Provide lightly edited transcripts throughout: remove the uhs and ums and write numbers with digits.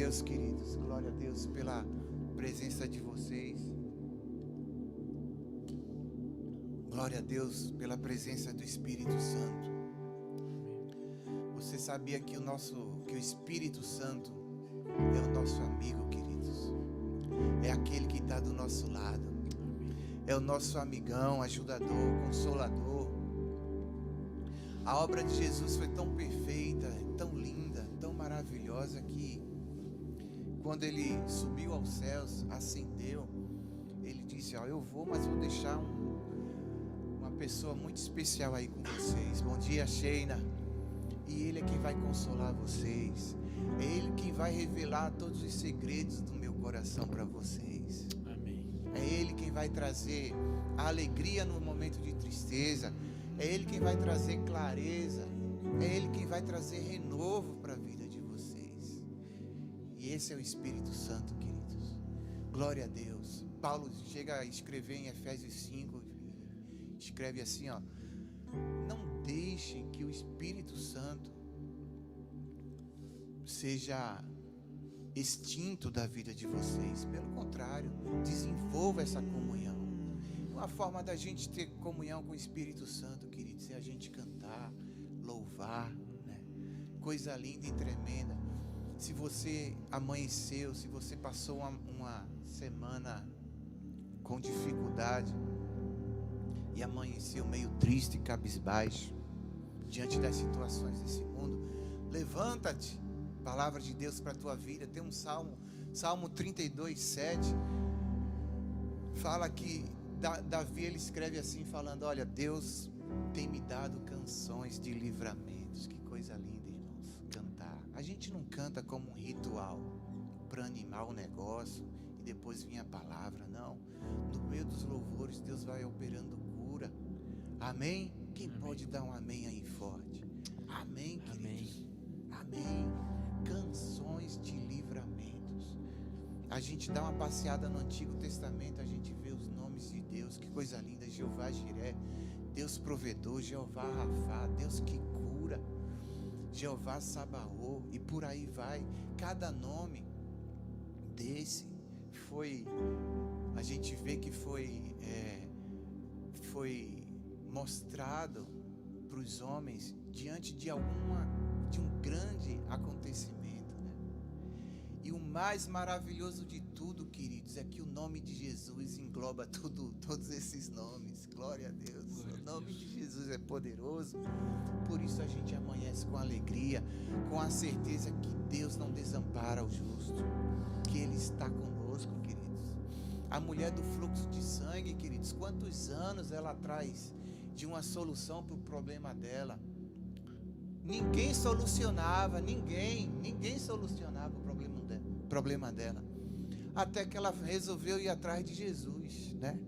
Deus, queridos. Glória a Deus pela presença de vocês. Glória a Deus pela presença do Espírito Santo. Você sabia que o Espírito Santo é o nosso amigo, queridos? É aquele que está do nosso lado. É o nosso amigão, ajudador, consolador. A obra de Jesus foi tão perfeita, tão linda, tão maravilhosa que quando ele subiu aos céus, ascendeu, ele disse: eu vou, mas vou deixar uma pessoa muito especial aí com vocês. Bom dia, Sheina. E ele é quem vai consolar vocês. É ele quem vai revelar todos os segredos do meu coração para vocês. Amém. É ele quem vai trazer a alegria no momento de tristeza. É ele quem vai trazer clareza. É ele quem vai trazer renovo para a vida de vocês. E esse é o Espírito Santo, queridos. Glória a Deus. Paulo chega a escrever em Efésios 5, escreve assim, ó: não deixem que o Espírito Santo seja extinto da vida de vocês. Pelo contrário, desenvolva essa comunhão. Uma forma da gente ter comunhão com o Espírito Santo, queridos, é a gente cantar, louvar, né? Coisa linda e tremenda. Se você amanheceu, se você passou uma semana com dificuldade e amanheceu meio triste e cabisbaixo diante das situações desse mundo, levanta-te. Palavra de Deus para a tua vida. Tem um Salmo 32, 7, fala que Davi, ele escreve assim, falando: olha, Deus tem me dado canções de livramentos. Que coisa linda, irmãos, cantar. A gente não canta como um ritual para animar o negócio e depois vir a palavra, não. No meio dos louvores, Deus vai operando cura. Amém? Quem Amém. pode dar um amém aí forte? Amém, queridos. Amém. Amém. Canções de livramentos. A gente dá uma passeada no Antigo Testamento, a gente vê os nomes de Deus. Que coisa linda. Jeová Jiré, Deus provedor. Jeová Rafá, Deus que cura. Jeová Sabaô, e por aí vai. Cada nome desse a gente vê que foi mostrado para os homens diante de um grande acontecimento, né? E o mais maravilhoso de tudo, queridos, é que o nome de Jesus engloba todos esses nomes. Glória a Deus. O nome de Jesus é poderoso. Por isso a gente amanhece com alegria, com a certeza que Deus não desampara o justo, que Ele está conosco, queridos. A mulher do fluxo de sangue, queridos, quantos anos ela traz de uma solução para o problema dela? Ninguém solucionava, ninguém solucionava o problema dela, até que ela resolveu ir atrás de Jesus, né?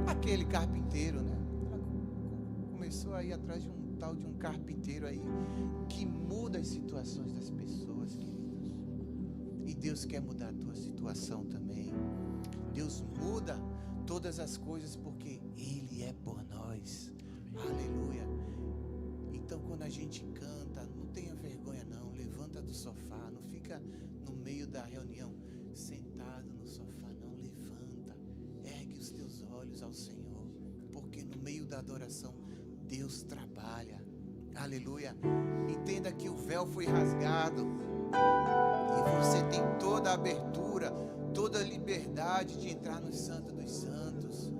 Aquele carpinteiro, né? Ela começou a ir atrás de um tal de um carpinteiro aí, que muda as situações das pessoas, queridos. E Deus quer mudar a tua situação também. Deus muda todas as coisas porque Ele é por nós. Aleluia. Então, quando a gente canta, não tenha vergonha não. Levanta do sofá, não fica no meio da reunião sentado no sofá, não. Levanta, ergue os teus olhos ao Senhor, porque no meio da adoração Deus trabalha. Aleluia. Entenda que o véu foi rasgado e você tem toda a abertura, toda a liberdade de entrar no Santo dos Santos.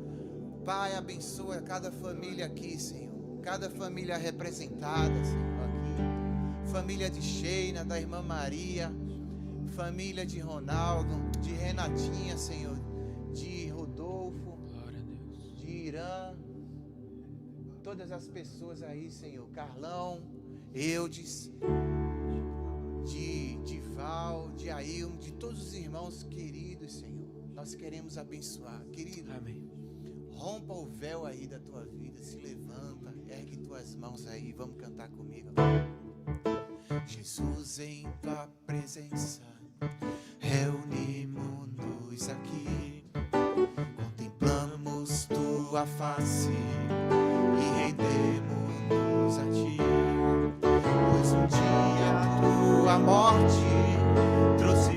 Pai, abençoa cada família aqui, Senhor. Cada família representada, Senhor, aqui. Família de Sheina, da irmã Maria. Família de Ronaldo, de Renatinha, Senhor. De Rodolfo. Glória a Deus. De Irã. Todas as pessoas aí, Senhor. Carlão, Eudes. De Val, de Ailton, de todos os irmãos queridos, Senhor. Nós queremos abençoar. Querido, Amém. rompa o véu aí da tua vida. Se levanta, ergue tuas mãos aí. Vamos cantar comigo. Jesus, em tua presença reunimos-nos aqui, contemplamos tua face e rendemos-nos a ti, pois um dia tua morte trouxe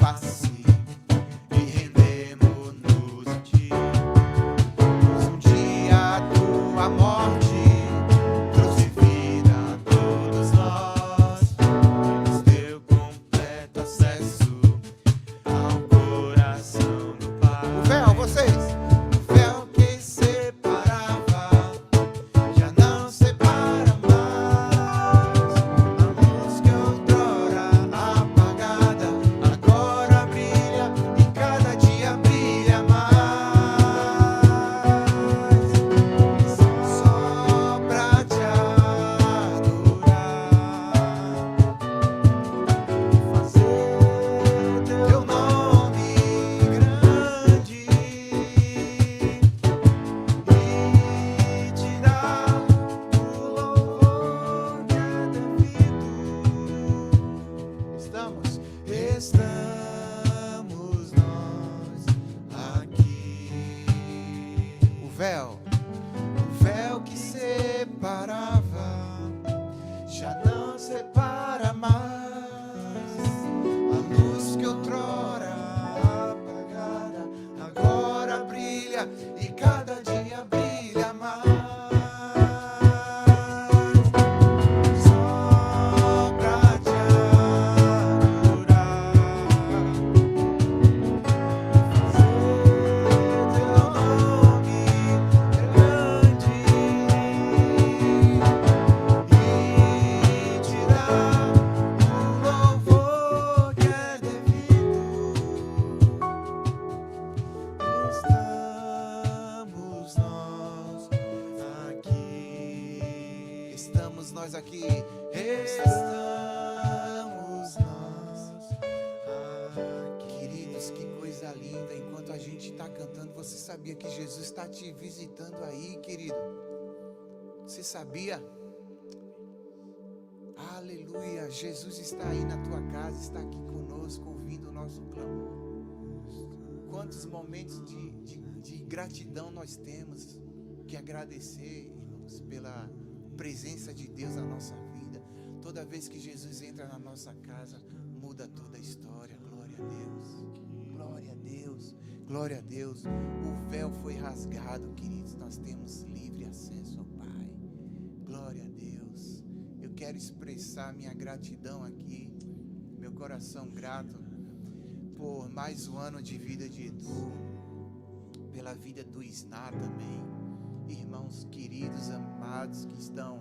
face e rendemos-nos a ti. Pois um dia a tua morte trouxe vida a todos nós e nos deu completo acesso ao coração do Pai. O véu, vocês, o véu que separava já não separa mais. A luz que outrora apagada agora brilha e cada dia brilha mais. Só pra te adorar e fazer teu nome grande e te dar o louvor que é devido. Estamos nós aqui. O véu que separava já não separa mais. A luz que outrora apagada agora brilha e cada dia brilha mais. Só pra te adorar e fazer teu nome grande e te dar o louvor que é devido. Estamos nós aqui. Estamos nós aqui. Queridos, que coisa linda. Enquanto a gente está cantando, você sabia que Jesus está te visitando aí, querido? Você sabia? Aleluia. Jesus está aí na tua casa, está aqui conosco, ouvindo o nosso clamor. Quantos momentos de gratidão nós temos que agradecer, irmãos, pela presença de Deus na nossa vida. Toda vez que Jesus entra na nossa casa, muda toda a história. Glória a Deus. Glória a Deus. Glória a Deus. O véu foi rasgado, queridos. Nós temos livre acesso ao Pai. Glória a Deus. Eu quero expressar minha gratidão aqui, meu coração grato por mais um ano de vida de Edu, pela vida do Isná também. Irmãos queridos, amados, que estão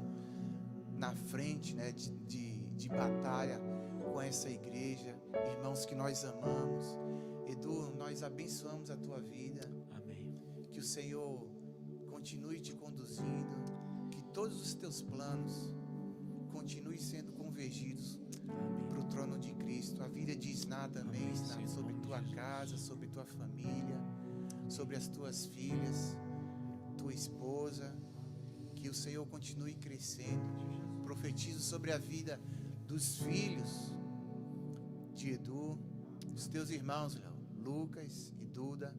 na frente, né, de batalha com essa igreja. Irmãos que nós amamos. Edu, nós abençoamos a tua vida. Amém. Que o Senhor continue te conduzindo. Que todos os teus planos continuem sendo convergidos para o trono de Cristo. A vida de Isná também. Amém, está Senhor, sobre em nome tua de casa, Jesus. sobre tua família, sobre as tuas filhas, tua esposa. Que o Senhor continue crescendo. Profetizo sobre a vida dos filhos de Edu, dos teus irmãos, Lucas e Duda,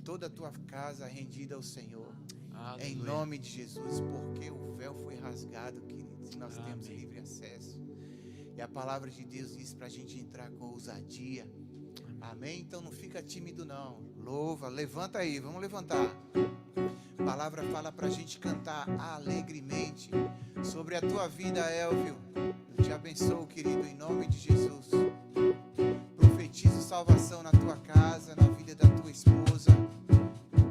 toda a tua casa rendida ao Senhor. Aleluia. Em nome de Jesus, porque o véu foi rasgado, queridos, e nós temos Amém. livre acesso. E a palavra de Deus diz para a gente entrar com ousadia. Amém? Então não fica tímido não. Louva, levanta aí, vamos levantar. A palavra fala para a gente cantar alegremente sobre a tua vida, Elvio. Eu te abençoo, querido, em nome de Jesus. Profetizo salvação na tua casa, na vida da tua esposa,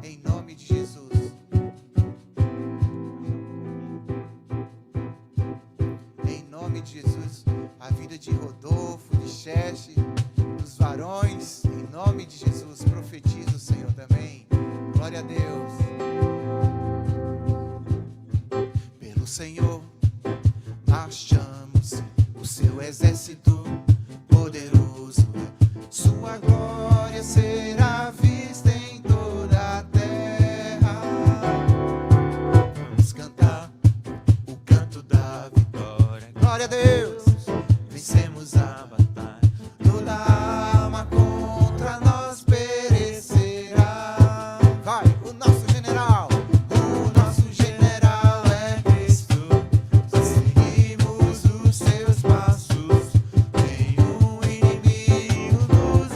em nome de Jesus. Em nome de Jesus, a vida de Rodolfo, de Cheche, dos varões, em nome de Jesus, profetizo, Senhor, também. Glória a Deus. Pelo Senhor, achamos o seu exército poderoso. Sua glória será vista em toda a terra. Vamos cantar o canto da vitória. Glória a Deus. Vencemos a batalha. Toda arma contra nós perecerá. Vai, o nosso general. O nosso general é Cristo. Seguimos os seus passos. Nenhum inimigo nos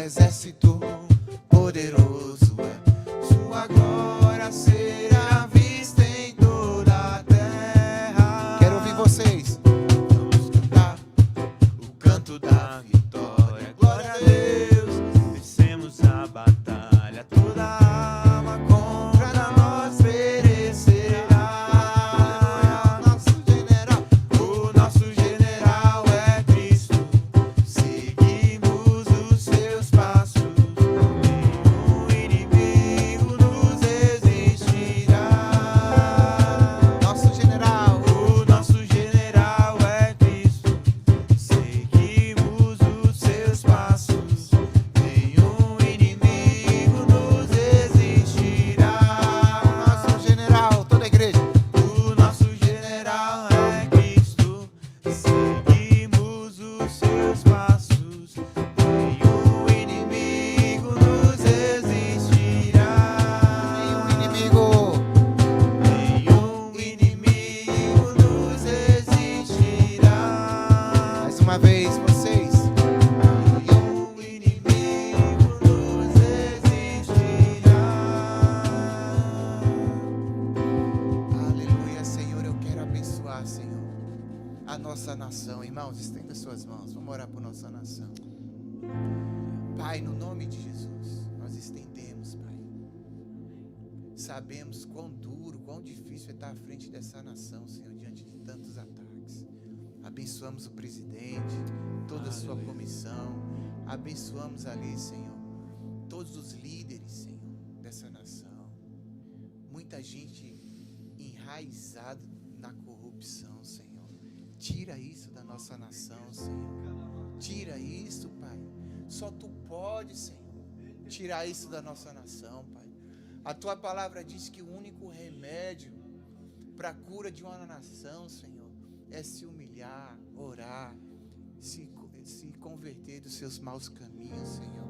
exército poderoso é. Sua glória será vista em toda a terra. Quero ouvir vocês. Vamos cantar o canto da vitória. Glória a Deus. Vencemos a batalha, toda a alma contra nós perecerá. Nosso general, O nosso general é Cristo, seguimos os seus passos. Nenhum inimigo nos resistirá. nosso general. O nosso general é Cristo, seguimos os seus passos. Nenhum inimigo nos resistirá. Nosso general, toda a igreja. O nosso general é Cristo, seguimos os seus passos. Nenhum inimigo nos resistirá. Nenhum inimigo. Nenhum inimigo nos resistirá. Mais uma vez, vocês. Nenhum inimigo nos resistirá. Aleluia, Senhor, eu quero abençoar, Senhor, a nossa nação. Irmãos, estenda suas mãos, vamos orar por nossa nação. Pai, no nome de Jesus, nós estendemos, Pai. Sabemos quão duro, quão difícil é estar à frente dessa nação, Senhor, diante de tantos ataques. Abençoamos o presidente, toda a sua comissão. Abençoamos ali, Senhor, todos os líderes, Senhor, dessa nação. Muita gente enraizada na corrupção, Senhor. Tira isso da nossa nação, Senhor. Tira isso, Pai. Só Tu pode, Senhor, tirar isso da nossa nação, Pai. A Tua palavra diz que o único remédio para a cura de uma nação, Senhor, é se humilhar, orar, se converter dos seus maus caminhos, Senhor.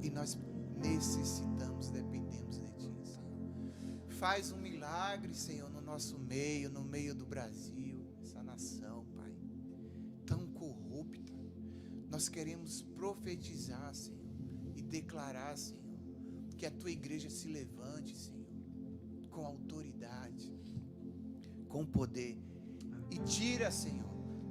E nós necessitamos, dependemos de Ti, Senhor. Faz um milagre, Senhor, no nosso meio, no meio do Brasil, essa nação, Pai, tão corrupta. Nós queremos profetizar, Senhor, e declarar, Senhor, que a Tua igreja se levante, Senhor, com autoridade, com poder, e tira, Senhor,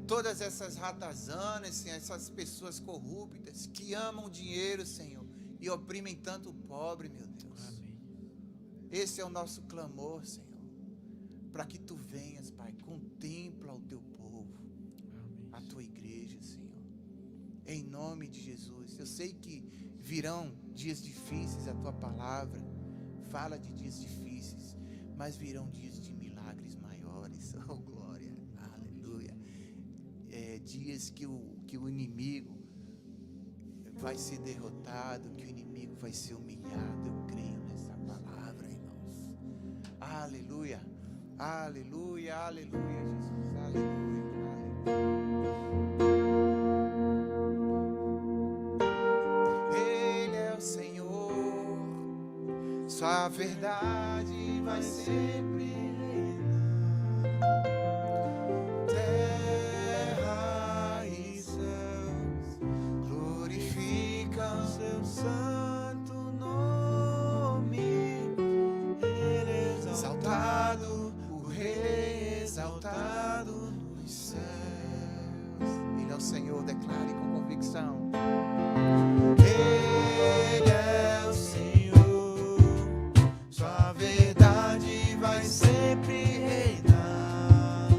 todas essas ratazanas, Senhor, essas pessoas corruptas que amam dinheiro, Senhor, e oprimem tanto o pobre, meu Deus. Esse é o nosso clamor, Senhor, para que Tu venhas, Pai, contempla o Teu povo, a Tua igreja, Senhor, em nome de Jesus. Eu sei que virão dias difíceis, a Tua palavra fala de dias difíceis, mas virão dias de milagres maiores. Oh, glória, aleluia. Dias que o inimigo vai ser derrotado, que o inimigo vai ser humilhado. Eu creio nessa palavra, irmãos. Aleluia, aleluia, aleluia, Jesus, aleluia, aleluia. Ele é o Senhor, Sua verdade vai sempre reinar. Terra e céus glorificam Seu santo nome. Ele é Exaltado, o Rei exaltado nos céus. Ele é o Senhor, declare com convicção. Ele é o Senhor, Sua verdade vai sempre reinar.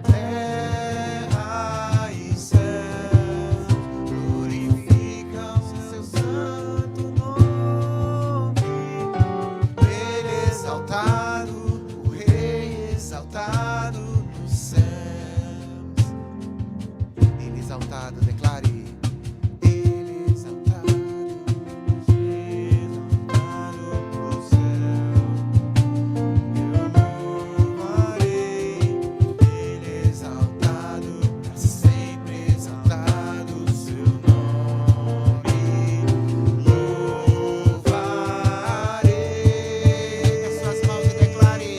Terra e céus glorificam Seu santo nome. Ele é exaltado, o Rei exaltado nos céus. Ele é exaltado, declare. Ele é exaltado. Exaltado no céu, eu louvarei. Ele é Exaltado, pra sempre exaltado o Seu nome. Louvarei. As suas mãos e declare.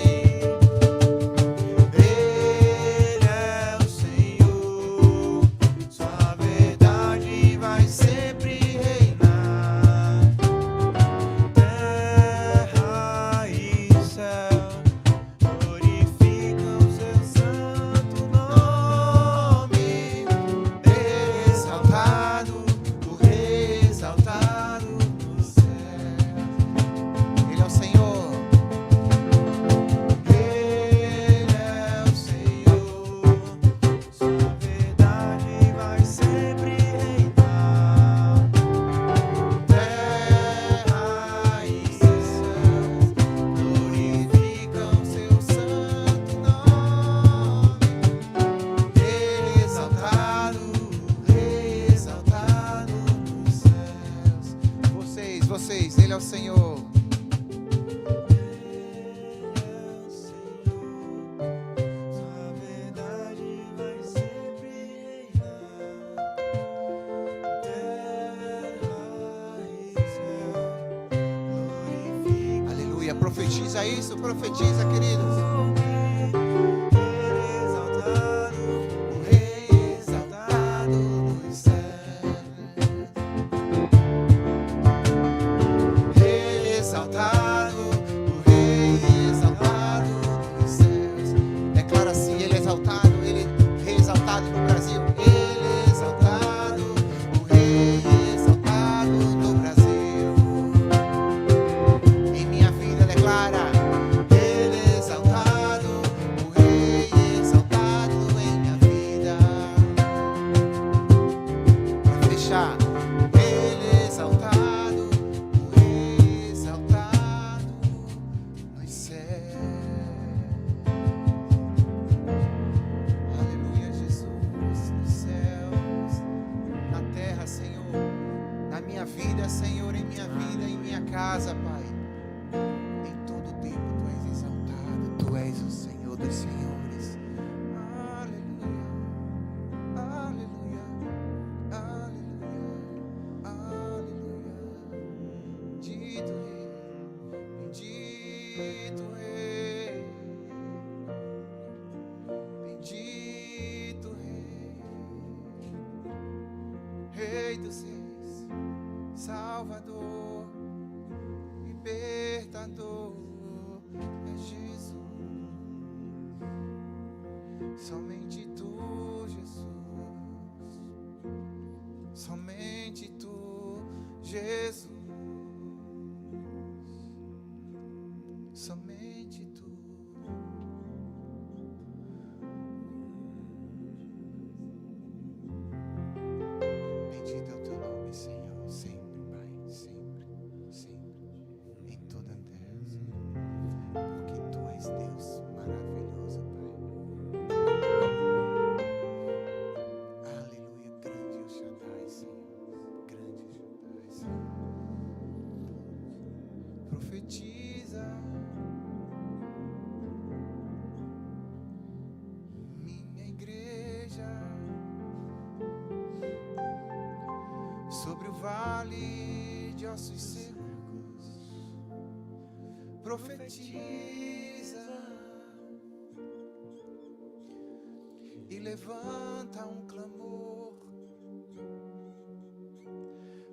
Ele é o Senhor, Sua verdade Ele é o Senhor. Aleluia. Profetiza isso, profetiza, queridos. Rei dos Reis, Salvador, Libertador, é Jesus. Somente Tu, Jesus. Somente Tu, Jesus. Somente Tu. Bendito é o Teu nome, Senhor, sempre, Pai, sempre, sempre, em toda a terra, Senhor, porque Tu és Deus maravilhoso, Pai. Aleluia, grande é o Shaddai, Senhor, grande é o Shaddai, Senhor. Profetiza, minha igreja, sobre o vale de ossos secos. Profetiza e levanta um clamor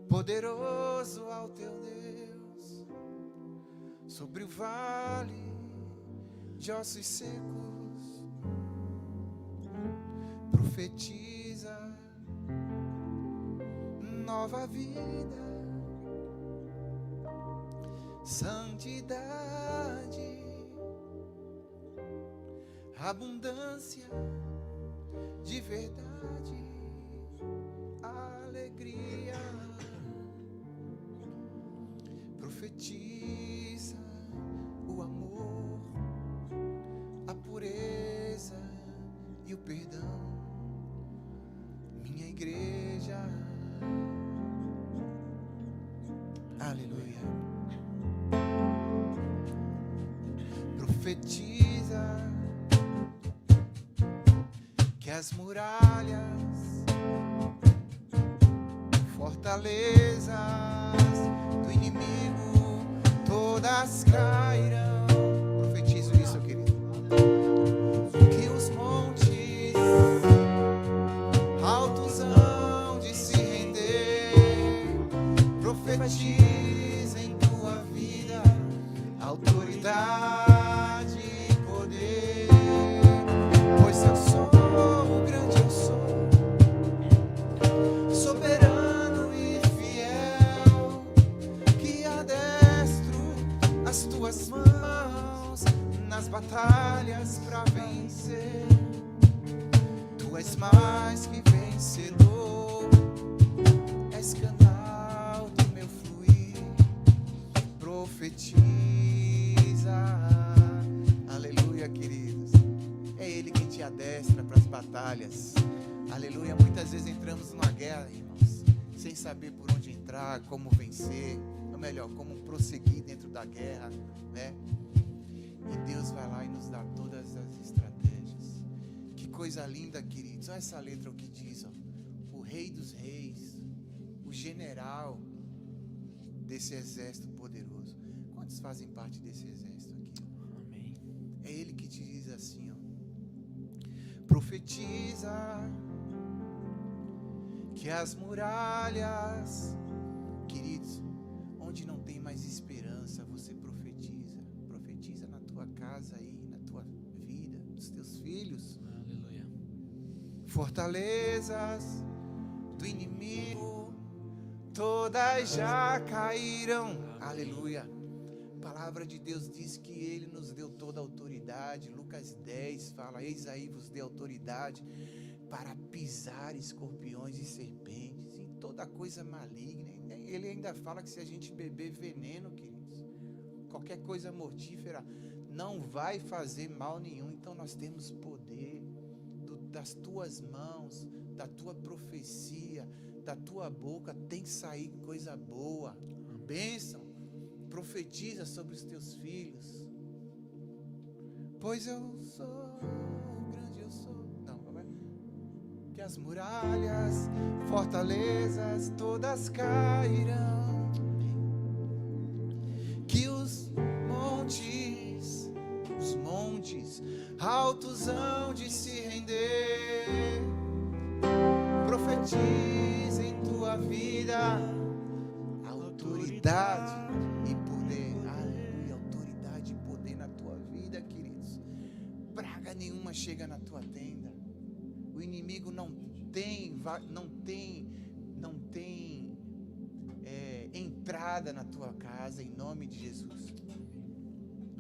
poderoso ao Teu Deus. Sobre o vale de ossos secos. Profetiza nova vida, santidade, abundância de verdade, alegria. Profetiza o amor, a pureza e o perdão. Minha igreja, aleluia. Profetiza que as muralhas, fortalezas do inimigo todas cairão. Profetizo isso, querido. Que os montes altos hão de se render. Profetiza em tua vida autoridade e poder, pois eu sou grande, eu sou soberano e fiel, que adestro as tuas mãos nas batalhas pra vencer. Tu és mais que vencedor, és canal do meu fluir. Profetiza, aleluia, queridos. É Ele quem te adestra para as batalhas. Aleluia. Muitas vezes entramos numa guerra, irmãos, sem saber por onde entrar, como vencer. melhor, como prosseguir dentro da guerra, né? E Deus vai lá e nos dá todas as estratégias. Que coisa linda, queridos. Olha essa letra o que diz, ó. O Rei dos Reis, o general desse exército poderoso. Quantos fazem parte desse exército aqui? Amém. É Ele que te diz assim, ó. Profetiza que as muralhas, queridos, onde não tem mais esperança, você profetiza. Profetiza na tua casa aí, na tua vida, nos teus filhos. Aleluia. Fortalezas do inimigo, todas já caíram. Aleluia. A palavra de Deus diz que Ele nos deu toda a autoridade. Lucas 10 fala: eis aí vos dei autoridade para pisar escorpiões e serpentes, e toda coisa maligna. Ele ainda fala que se a gente beber veneno, queridos, qualquer coisa mortífera, não vai fazer mal nenhum. Então nós temos poder das tuas mãos, da tua profecia, da tua boca, tem que sair coisa boa, bênção. Profetiza sobre os teus filhos. Pois eu sou grande, eu sou. Não, vai. Que as muralhas, fortalezas, todas cairão. Que os montes altos hão de se render. Profetiza em tua vida autoridade e poder. Aleluia, autoridade e poder na tua vida, queridos. Praga nenhuma chega na tua tenda. O inimigo não tem entrada na tua casa, em nome de Jesus.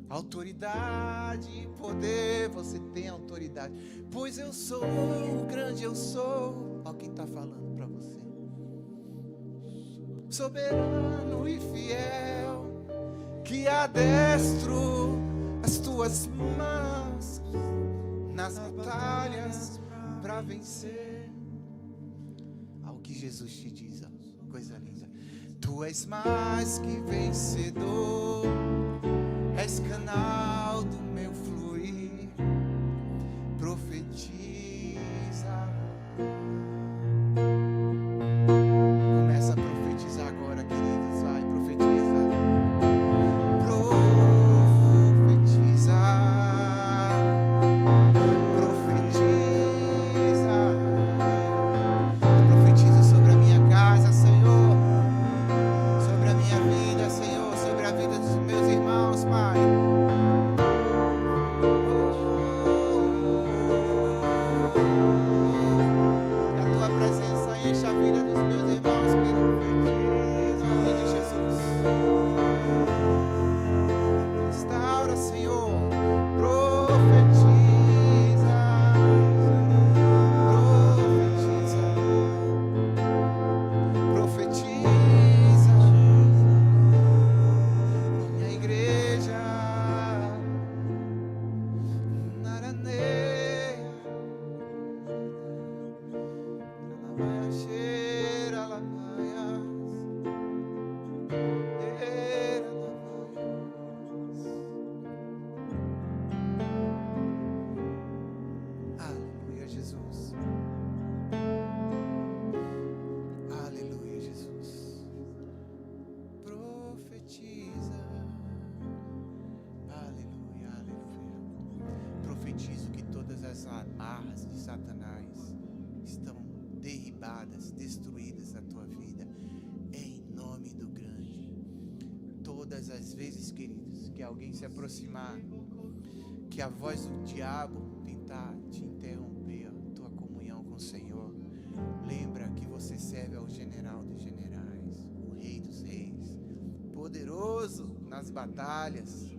Autoridade e poder, você tem autoridade. Pois eu sou grande, eu sou. Olha quem está falando para você. Soberano e fiel, que adestro as tuas mãos nas batalhas para vencer. Ao que Jesus te diz, ó, coisa linda. Tu és mais que vencedor, és canal do meu fluir. Profetiza. Começa a profetizar agora, queridos. Vai, profetiza. Profetiza. Profetiza. Profetiza sobre a minha casa, Senhor. Sobre a minha vida, Senhor. Sobre a vida dos meus irmãos, Pai. Que a tua presença enche a vida dos meus irmãos, querido. Em nome de Jesus. Restaura, Senhor. Profetiza. Profetiza. Minha igreja. Naraneia. Ela cheira, ela aleluia, Jesus. Aleluia, Jesus. Profetiza. Aleluia, aleluia. Profetizo que todas as amarras de Satanás estão derribadas, destruídas na tua vida, em nome do grande. Todas as vezes, queridos, que alguém se aproximar, que a voz do diabo tentar te interromper a tua comunhão com o Senhor, lembra que você serve ao general dos generais, o Rei dos reis, poderoso nas batalhas.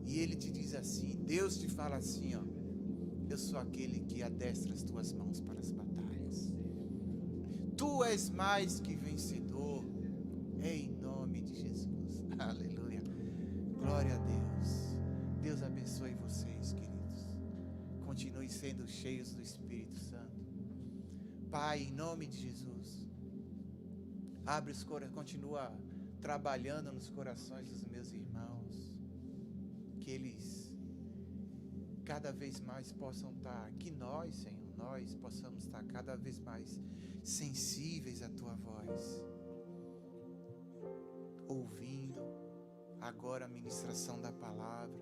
E ele te diz assim, Deus te fala assim, ó: eu sou aquele que adestra as tuas mãos para as batalhas. Tu és mais que vencedor, em nome de Jesus. Aleluia. Glória a Deus. Deus abençoe vocês, queridos. Continue sendo cheios do Espírito Santo. Pai, em nome de Jesus, abre os corações, continua trabalhando nos corações dos meus irmãos, que eles cada vez mais possam estar, que nós, Senhor, nós possamos estar cada vez mais sensíveis à Tua voz, ouvindo agora a ministração da palavra,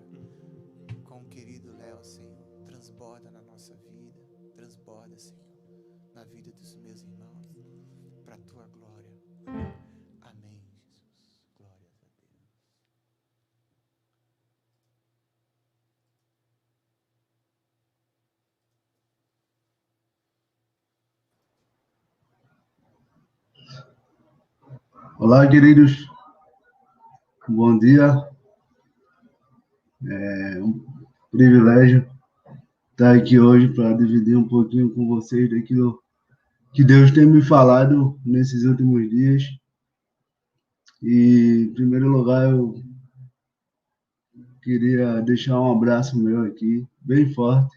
com o querido Léo, Senhor, transborda na nossa vida, transborda, Senhor, na vida dos meus irmãos, para a Tua glória. Amém, Jesus. Glórias a Deus. Olá, queridos. Bom dia. É um privilégio estar aqui hoje para dividir um pouquinho com vocês daquilo que Deus tem me falado nesses últimos dias. E, em primeiro lugar, eu queria deixar um abraço meu aqui, bem forte,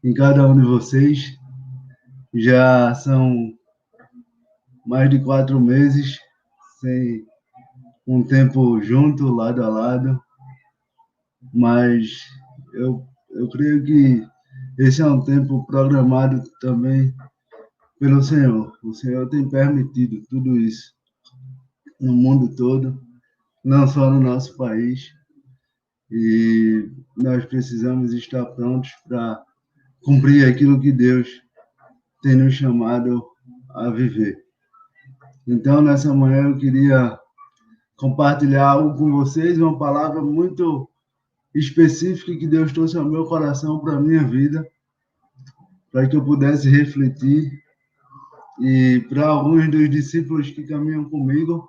em cada um de vocês. Já são mais de 4 meses sem um tempo junto, lado a lado, mas eu creio que esse é um tempo programado também pelo Senhor. O Senhor tem permitido tudo isso no mundo todo, não só no nosso país, e nós precisamos estar prontos para cumprir aquilo que Deus tem nos chamado a viver. Então, nessa manhã, eu queria compartilhar algo com vocês, uma palavra muito específica que Deus trouxe ao meu coração para a minha vida, para que eu pudesse refletir. E para alguns dos discípulos que caminham comigo,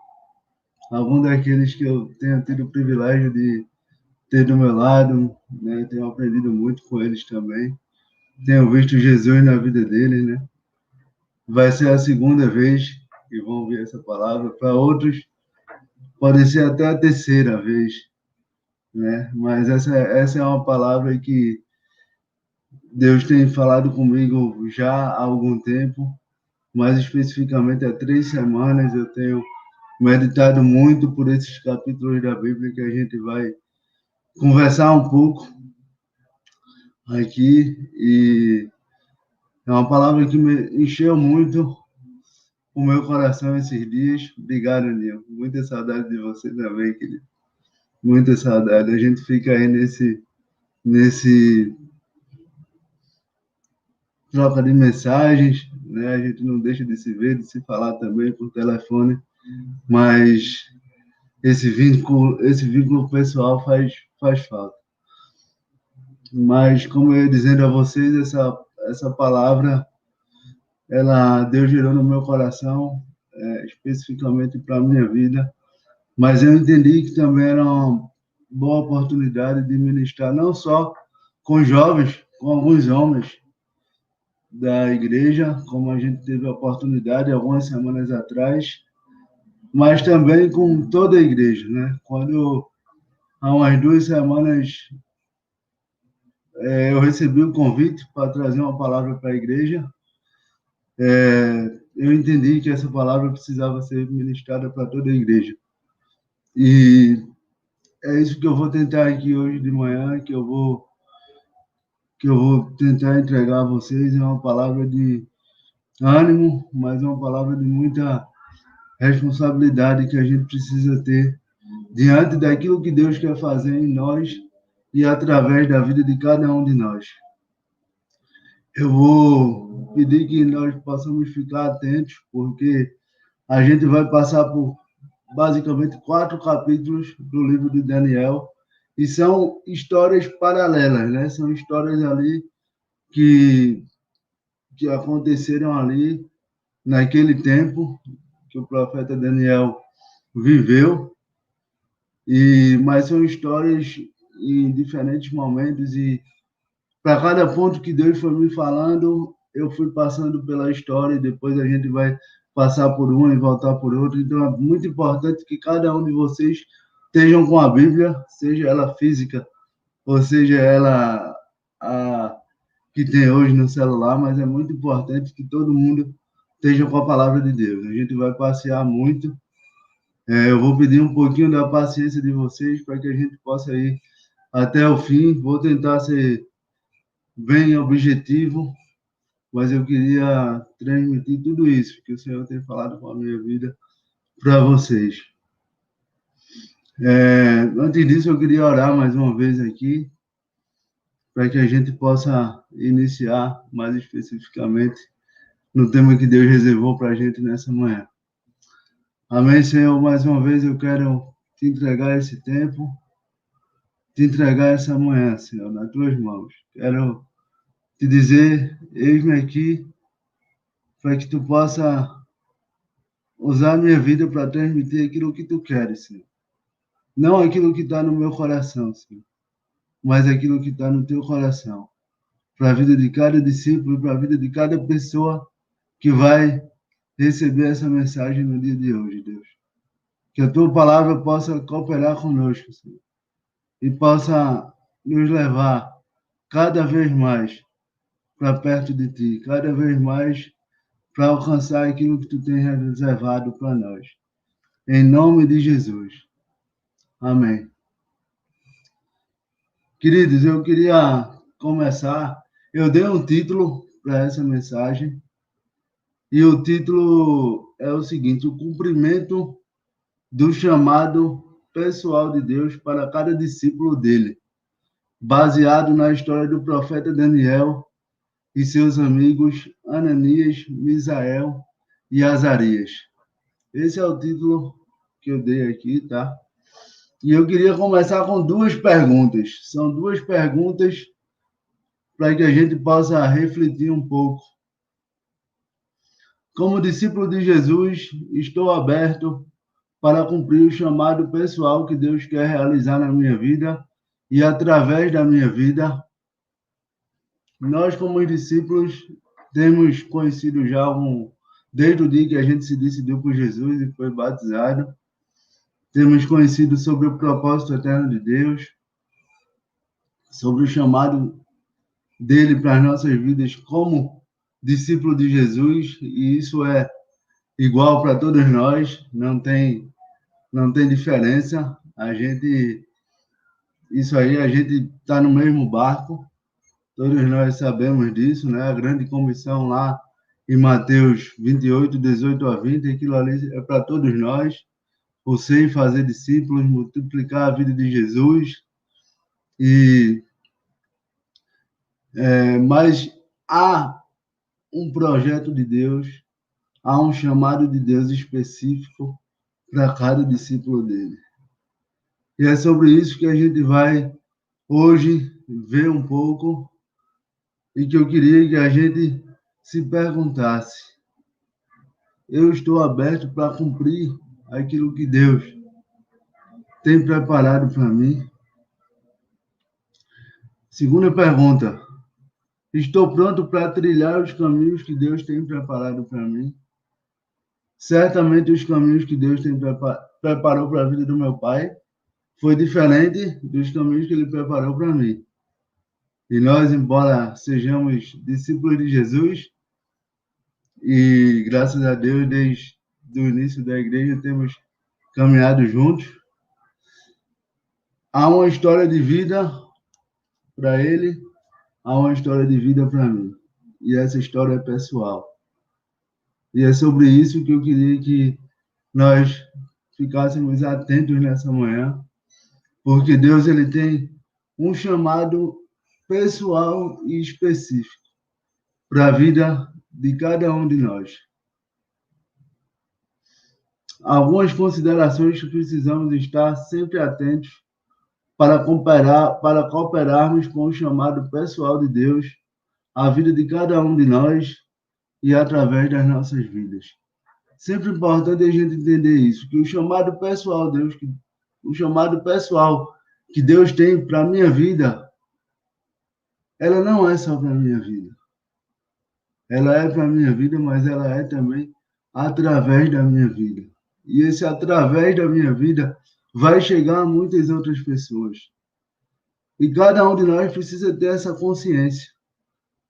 alguns daqueles que eu tenho tido o privilégio de ter do meu lado, né? Tenho aprendido muito com eles também. Tenho visto Jesus na vida deles, né? Vai ser a segunda vez que vão ouvir essa palavra. Para outros, pode ser até a terceira vez, né? Mas essa é uma palavra que Deus tem falado comigo já há algum tempo, mais especificamente há 3 semanas. Eu tenho meditado muito por esses capítulos da Bíblia que a gente vai conversar um pouco aqui, e é uma palavra que me encheu muito o meu coração esses dias. Obrigado, Nil. Muita saudade de você também, querido. Muita saudade. A gente fica aí nesse troca de mensagens, né? A gente não deixa de se ver, de se falar também por telefone, mas esse vínculo pessoal faz falta. Mas, como eu ia dizendo a vocês, essa palavra, Deus gerou no meu coração, especificamente para a minha vida, mas eu entendi que também era uma boa oportunidade de ministrar não só com jovens, com alguns homens da igreja, como a gente teve a oportunidade algumas semanas atrás, mas também com toda a igreja, né? Quando, há umas 2 semanas, eu recebi o convite para trazer uma palavra para a igreja, eu entendi que essa palavra precisava ser ministrada para toda a igreja. E é isso que eu vou tentar aqui hoje de manhã, que eu vou tentar entregar a vocês. É uma palavra de ânimo, mas é uma palavra de muita responsabilidade que a gente precisa ter diante daquilo que Deus quer fazer em nós e através da vida de cada um de nós. Eu vou pedir que nós possamos ficar atentos, porque a gente vai passar por basicamente 4 capítulos do livro de Daniel, e são histórias paralelas, né? São histórias ali que aconteceram ali naquele tempo que o profeta Daniel viveu, mas são histórias em diferentes momentos, e para cada ponto que Deus foi me falando, eu fui passando pela história, e depois a gente vai passar por uma e voltar por outra. Então é muito importante que cada um de vocês estejam com a Bíblia, seja ela física ou seja ela a que tem hoje no celular, mas é muito importante que todo mundo esteja com a palavra de Deus. A gente vai passear muito Eu vou pedir um pouquinho da paciência de vocês para que a gente possa ir até o fim. Vou tentar ser bem objetivo, mas eu queria transmitir tudo isso que o Senhor tem falado com a minha vida para vocês. Antes disso, eu queria orar mais uma vez aqui, para que a gente possa iniciar mais especificamente no tema que Deus reservou para a gente nessa manhã. Amém, Senhor. Mais uma vez eu quero te entregar esse tempo, te entregar essa manhã, Senhor, nas tuas mãos. Quero te dizer, eis-me aqui, para que tu possa usar a minha vida para transmitir aquilo que tu queres, Senhor. Não aquilo que está no meu coração, Senhor, mas aquilo que está no teu coração. Para a vida de cada discípulo, para a vida de cada pessoa que vai receber essa mensagem no dia de hoje, Deus. Que a tua palavra possa cooperar conosco, Senhor, e possa nos levar cada vez mais para perto de ti, cada vez mais para alcançar aquilo que tu tens reservado para nós. Em nome de Jesus. Amém. Queridos, eu queria começar. Eu dei um título para essa mensagem, e o título é o seguinte: o cumprimento do chamado pessoal de Deus para cada discípulo dele, baseado na história do profeta Daniel e seus amigos Ananias, Misael e Azarias. Esse é o título que eu dei aqui, tá? E eu queria começar com duas perguntas. São duas perguntas para que a gente possa refletir um pouco. Como discípulo de Jesus, estou aberto para cumprir o chamado pessoal que Deus quer realizar na minha vida e através da minha vida. Nós, como discípulos, temos conhecido já desde o dia que a gente se decidiu por Jesus e foi batizado, temos conhecido sobre o propósito eterno de Deus, sobre o chamado dele para as nossas vidas como discípulo de Jesus, e isso é igual para todos nós, não tem diferença. A gente está no mesmo barco, todos nós sabemos disso, né? A grande comissão lá em Mateus 28, 18 a 20, aquilo ali é para todos nós, você fazer discípulos, multiplicar a vida de Jesus, mas há um projeto de Deus, há um chamado de Deus específico para cada discípulo dele. E é sobre isso que a gente vai hoje ver um pouco, e que eu queria que a gente se perguntasse: eu estou aberto para cumprir aquilo que Deus tem preparado para mim? Segunda pergunta: estou pronto para trilhar os caminhos que Deus tem preparado para mim? Certamente os caminhos que Deus tem preparou para a vida do meu pai foi diferente dos caminhos que ele preparou para mim. E nós, embora sejamos discípulos de Jesus, e graças a Deus, desde o início da igreja, temos caminhado juntos, há uma história de vida para ele, há uma história de vida para mim. E essa história é pessoal. E é sobre isso que eu queria que nós ficássemos atentos nessa manhã, porque Deus ele tem um chamado pessoal e específico para a vida de cada um de nós. Algumas considerações que precisamos estar sempre atentos para cooperarmos com o chamado pessoal de Deus, a vida de cada um de nós e através das nossas vidas. Sempre importante a gente entender isso, que o chamado pessoal que Deus tem para a minha vida, ela não é só para a minha vida. Ela é para a minha vida, mas ela é também através da minha vida. E esse através da minha vida vai chegar a muitas outras pessoas. E cada um de nós precisa ter essa consciência.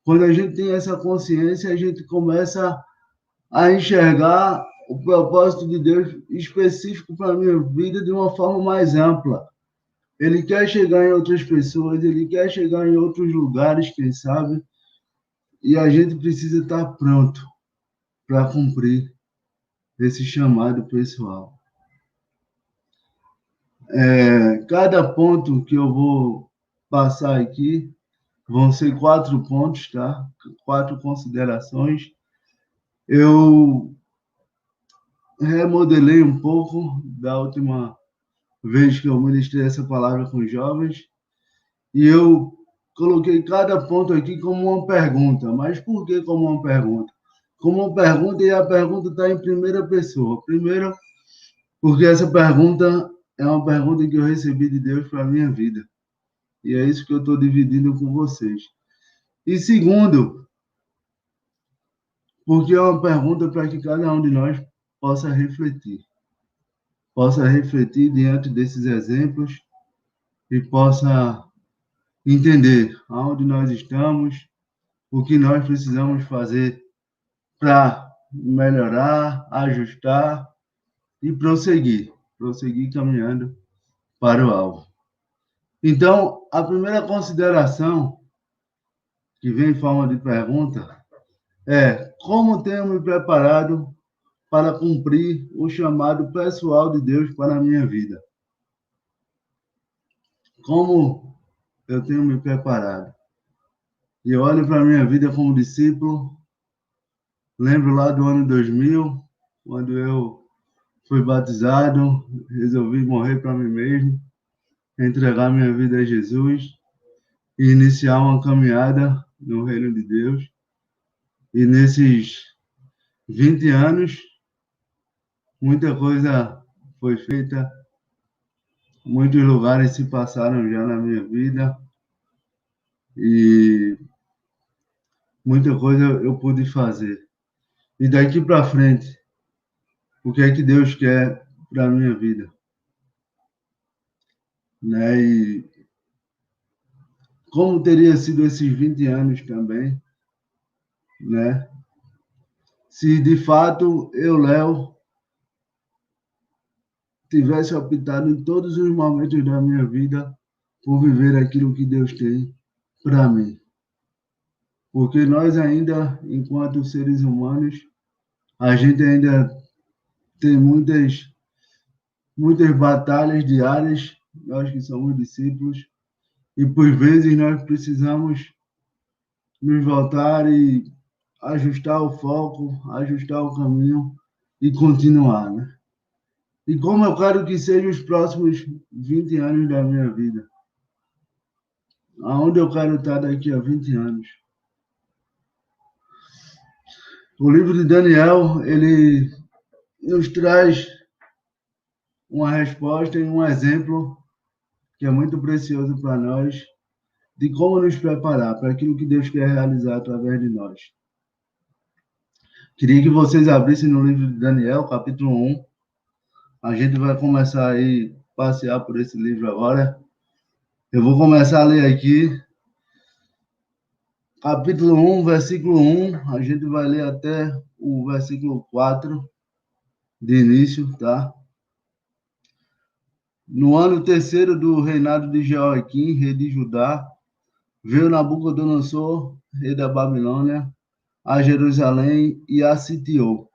Quando a gente tem essa consciência, a gente começa a enxergar o propósito de Deus específico para a minha vida de uma forma mais ampla. Ele quer chegar em outras pessoas, ele quer chegar em outros lugares, quem sabe, e a gente precisa estar pronto para cumprir esse chamado pessoal. Cada ponto que eu vou passar aqui vão ser 4 pontos, tá? 4 considerações. Eu remodelei um pouco da última vez que eu ministrei essa palavra com os jovens e eu coloquei cada ponto aqui como uma pergunta. Mas por que como uma pergunta? Como uma pergunta, e a pergunta está em primeira pessoa. Primeiro, porque essa pergunta é uma pergunta que eu recebi de Deus para a minha vida. E é isso que eu estou dividindo com vocês. E segundo, porque é uma pergunta para que cada um de nós possa refletir. Possa refletir diante desses exemplos e possa entender aonde nós estamos, o que nós precisamos fazer para melhorar, ajustar e prosseguir caminhando para o alvo. Então, a primeira consideração que vem em forma de pergunta é: como tenho me preparado para cumprir o chamado pessoal de Deus para a minha vida? Como eu tenho me preparado? E eu olho para a minha vida como discípulo, lembro lá do ano 2000, quando eu fui batizado, resolvi morrer para mim mesmo, entregar minha vida a Jesus e iniciar uma caminhada no reino de Deus. E nesses 20 anos, muita coisa foi feita, muitos lugares se passaram já na minha vida e muita coisa eu pude fazer. E daqui para frente, o que é que Deus quer para a minha vida? Né? E como teria sido esses 20 anos também, né? Se de fato eu, Léo, tivesse optado em todos os momentos da minha vida por viver aquilo que Deus tem para mim. Porque nós ainda, enquanto seres humanos, a gente ainda tem muitas batalhas diárias, nós que somos discípulos, e por vezes nós precisamos nos voltar e ajustar o foco, ajustar o caminho e continuar, né? E como eu quero que sejam os próximos 20 anos da minha vida? Aonde eu quero estar daqui a 20 anos? O livro de Daniel, ele nos traz uma resposta e um exemplo que é muito precioso para nós, de como nos preparar para aquilo que Deus quer realizar através de nós. Queria que vocês abrissem no livro de Daniel, capítulo 1. A gente vai começar aí, passear por esse livro agora. Eu vou começar a ler aqui. Capítulo 1, versículo 1. A gente vai ler até o versículo 4 de início, tá? No ano terceiro do reinado de Jeoaquim, rei de Judá, veio Nabucodonosor, rei da Babilônia, a Jerusalém e a sitiou.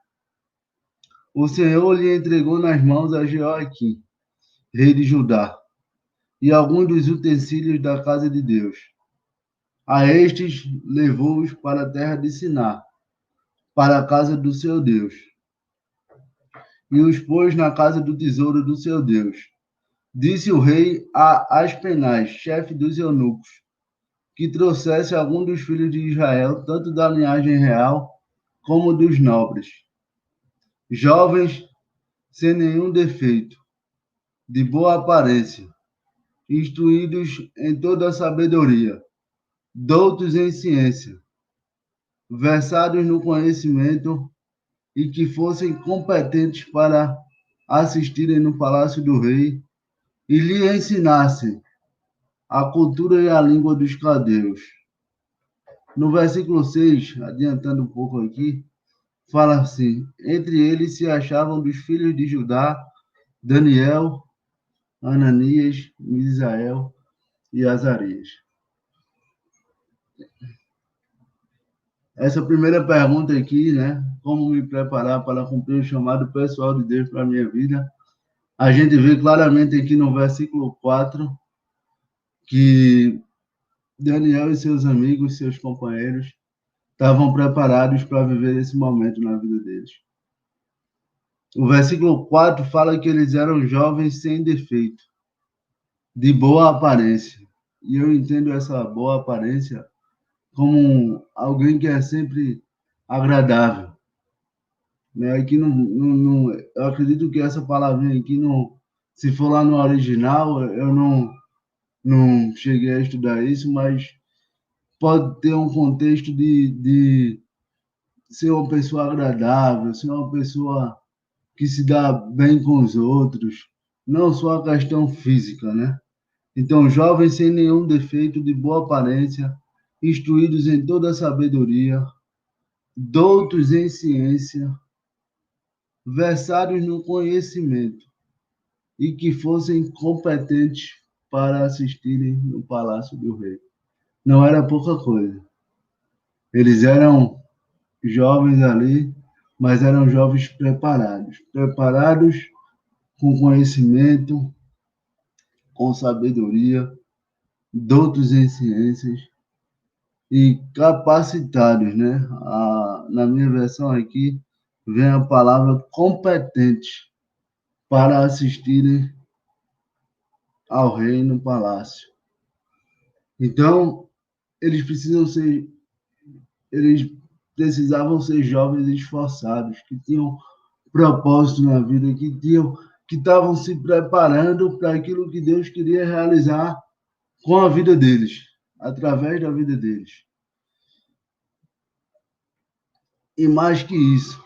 O Senhor lhe entregou nas mãos a Jeoaquim, rei de Judá, e alguns dos utensílios da casa de Deus. A estes levou-os para a terra de Siná, para a casa do seu Deus, e os pôs na casa do tesouro do seu Deus. Disse o rei a Aspenaz, chefe dos eunucos, que trouxesse algum dos filhos de Israel, tanto da linhagem real como dos nobres, jovens sem nenhum defeito, de boa aparência, instruídos em toda a sabedoria, doutos em ciência, versados no conhecimento e que fossem competentes para assistirem no palácio do rei e lhe ensinassem a cultura e a língua dos caldeus. No versículo 6, adiantando um pouco aqui, fala assim: entre eles se achavam dos filhos de Judá, Daniel, Ananias, Misael e Azarias. Essa primeira pergunta aqui, né? Como me preparar para cumprir o chamado pessoal de Deus para a minha vida? A gente vê claramente aqui no versículo 4 que Daniel e seus amigos, seus companheiros, estavam preparados para viver esse momento na vida deles. O versículo 4 fala que eles eram jovens sem defeito, de boa aparência. E eu entendo essa boa aparência como alguém que é sempre agradável. Né? Aqui eu acredito que essa palavrinha aqui, se for lá no original, eu não cheguei a estudar isso, mas pode ter um contexto de ser uma pessoa agradável, ser uma pessoa que se dá bem com os outros, não só a questão física, né? Então, jovens sem nenhum defeito, de boa aparência, instruídos em toda a sabedoria, doutos em ciência, versados no conhecimento, e que fossem competentes para assistirem no palácio do rei. Não era pouca coisa. Eles eram jovens ali, mas eram jovens preparados com conhecimento, com sabedoria, doutos em ciências e capacitados, né? Na minha versão aqui vem a palavra competente para assistirem ao rei no palácio. Então, eles eles precisavam ser jovens esforçados, que tinham propósito na vida, que estavam se preparando para aquilo que Deus queria realizar com a vida deles, através da vida deles. E mais que isso,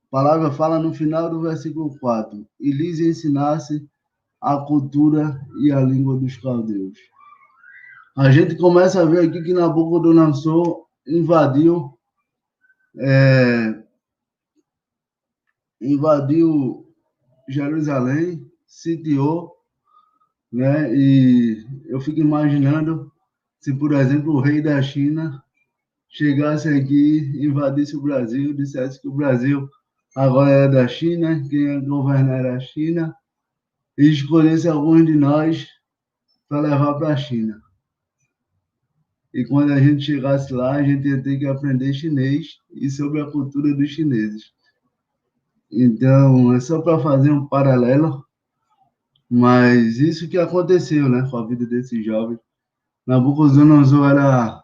a palavra fala no final do versículo 4, e lhes ensinasse a cultura e a língua dos caldeus. A gente começa a ver aqui que Nabucodonosor invadiu Jerusalém, sitiou, né? E eu fico imaginando se, por exemplo, o rei da China chegasse aqui, invadisse o Brasil, dissesse que o Brasil agora é da China, quem ia governar era a China, e escolhesse alguns de nós para levar para a China. E quando a gente chegasse lá, a gente ia ter que aprender chinês e sobre a cultura dos chineses. Então, é só para fazer um paralelo, mas isso que aconteceu, né, com a vida desses jovens. Nabucodonosor era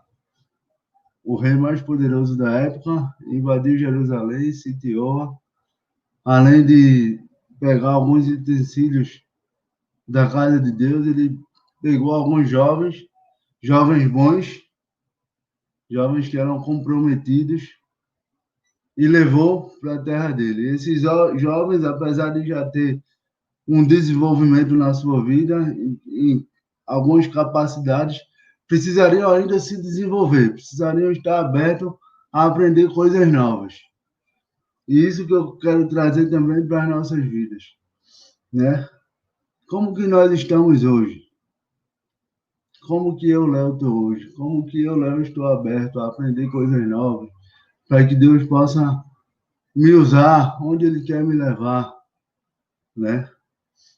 o rei mais poderoso da época, invadiu Jerusalém, sitiou, além de pegar alguns utensílios da casa de Deus, ele pegou alguns jovens bons, jovens que eram comprometidos, e levou para a terra dele. Esses jovens, apesar de já ter um desenvolvimento na sua vida, em algumas capacidades, precisariam ainda se desenvolver, precisariam estar abertos a aprender coisas novas. E isso que eu quero trazer também para as nossas vidas, né? Como que nós estamos hoje? Como que eu, Léo, estou hoje? Como que eu, Léo, estou aberto a aprender coisas novas, para que Deus possa me usar onde Ele quer me levar, né?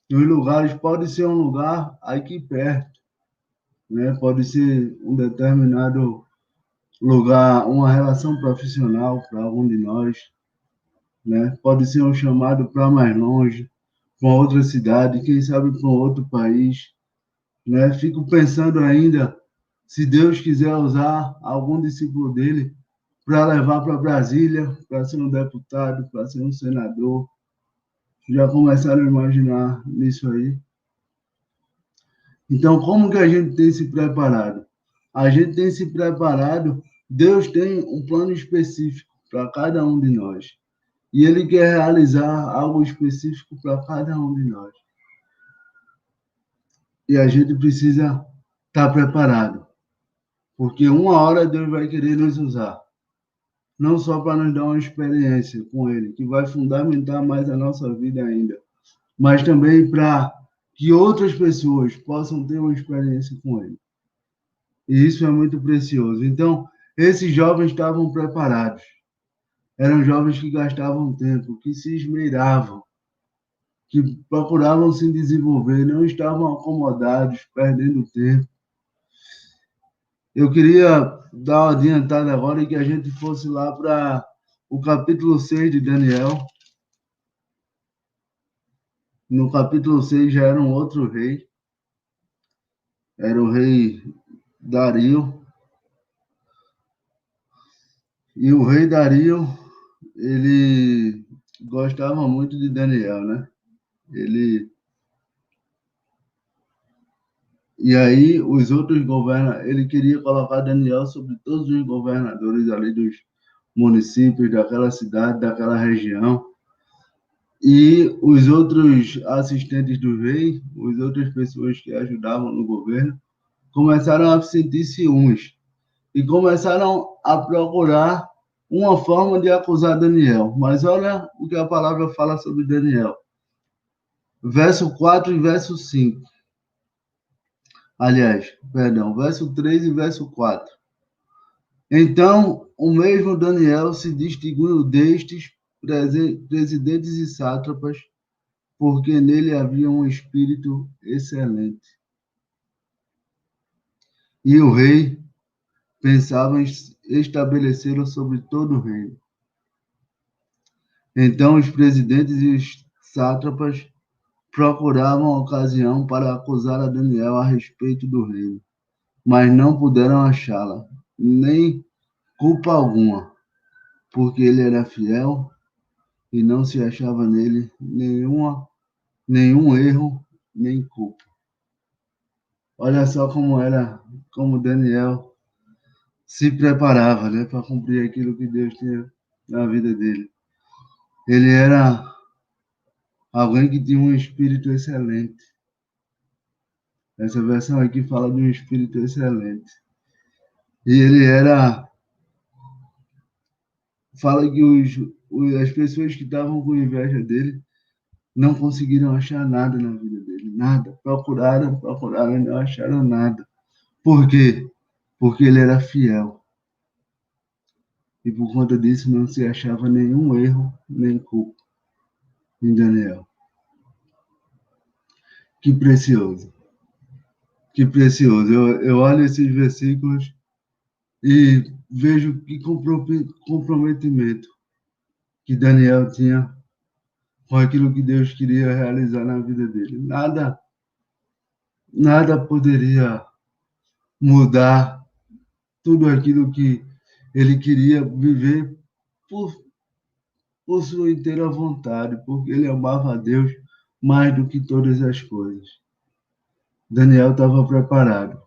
E os lugares pode ser um lugar aqui perto, né? Pode ser um determinado lugar, uma relação profissional para algum de nós, né? Pode ser um chamado para mais longe, para outra cidade, quem sabe para um outro país, né? Fico pensando ainda se Deus quiser usar algum discípulo dele para levar para Brasília, para ser um deputado, para ser um senador. Já começaram a imaginar nisso aí? Então, como que a gente tem se preparado? A gente tem se preparado, Deus tem um plano específico para cada um de nós. E Ele quer realizar algo específico para cada um de nós. E a gente precisa estar preparado. Porque uma hora Deus vai querer nos usar. não só para nos dar uma experiência com Ele, que vai fundamentar mais a nossa vida ainda, mas também para que outras pessoas possam ter uma experiência com Ele. E isso é muito precioso. Então, esses jovens estavam preparados. Eram jovens que gastavam tempo, que se esmeravam, que procuravam se desenvolver, não estavam acomodados, perdendo tempo. Eu queria dar uma adiantada agora e que a gente fosse lá para o capítulo 6 de Daniel. No capítulo 6 já era um outro rei. Era o rei Dario. E o rei Dario, ele gostava muito de Daniel, né? E aí os outros ele queria colocar Daniel sobre todos os governadores ali dos municípios daquela cidade, daquela região. E os outros assistentes do rei, as outras pessoas que ajudavam no governo, começaram a sentir ciúmes e começaram a procurar uma forma de acusar Daniel. Mas olha o que a palavra fala sobre Daniel. Verso 4 e verso 5. Aliás, perdão, verso 3 e verso 4. Então, o mesmo Daniel se distinguiu destes presidentes e sátrapas, porque nele havia um espírito excelente. E o rei pensava em estabelecê-lo sobre todo o reino. Então, os presidentes e os sátrapas procuravam a ocasião para acusar a Daniel a respeito do reino, mas não puderam achá-la, nem culpa alguma, porque ele era fiel e não se achava nele nenhum erro, nem culpa. Olha só como Daniel se preparava, né, para cumprir aquilo que Deus tinha na vida dele. Ele era alguém que tinha um espírito excelente. Essa versão aqui fala de um espírito excelente. E ele fala que as pessoas que estavam com inveja dele não conseguiram achar nada na vida dele, nada. Procuraram e não acharam nada. Por quê? Porque ele era fiel. E por conta disso não se achava nenhum erro, nem culpa em Daniel. Que precioso. Que precioso. Eu olho esses versículos e vejo que comprometimento que Daniel tinha com aquilo que Deus queria realizar na vida dele. Nada poderia mudar tudo aquilo que ele queria viver por sua inteira vontade, porque ele amava a Deus mais do que todas as coisas. Daniel estava preparado.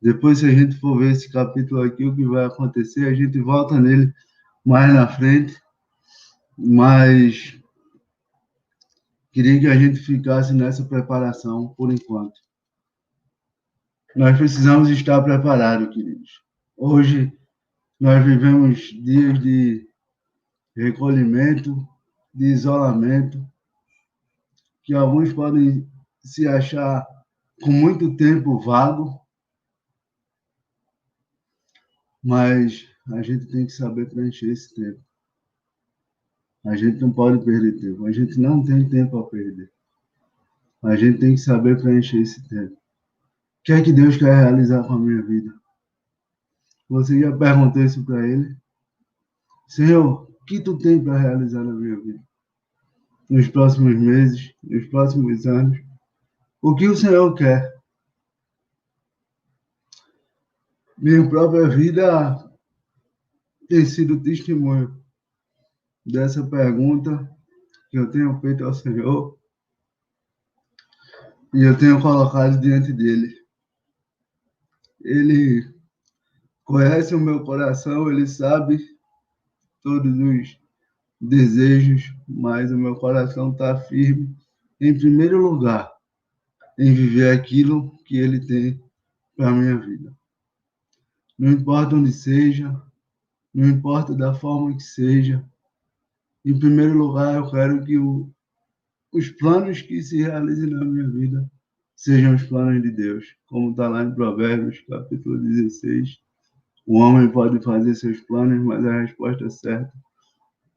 Depois, se a gente for ver esse capítulo aqui, o que vai acontecer, a gente volta nele mais na frente, mas queria que a gente ficasse nessa preparação por enquanto. Nós precisamos estar preparados, queridos. Hoje, nós vivemos dias de recolhimento, de isolamento, que alguns podem se achar com muito tempo vago, mas a gente tem que saber preencher esse tempo. A gente não pode perder tempo. A gente não tem tempo a perder. A gente tem que saber preencher esse tempo. O que é que Deus quer realizar com a minha vida? Você já perguntou isso para Ele? Senhor, o que tu tem para realizar na minha vida? Nos próximos meses, nos próximos anos? O que o Senhor quer? Minha própria vida tem sido testemunho dessa pergunta que eu tenho feito ao Senhor e eu tenho colocado diante dele. Ele conhece o meu coração, ele sabe todos os desejos, mas o meu coração está firme, em primeiro lugar, em viver aquilo que ele tem para a minha vida. Não importa onde seja, não importa da forma que seja. Em primeiro lugar, eu quero que os planos que se realizem na minha vida sejam os planos de Deus, como está lá em Provérbios, capítulo 16. O homem pode fazer seus planos, mas a resposta certa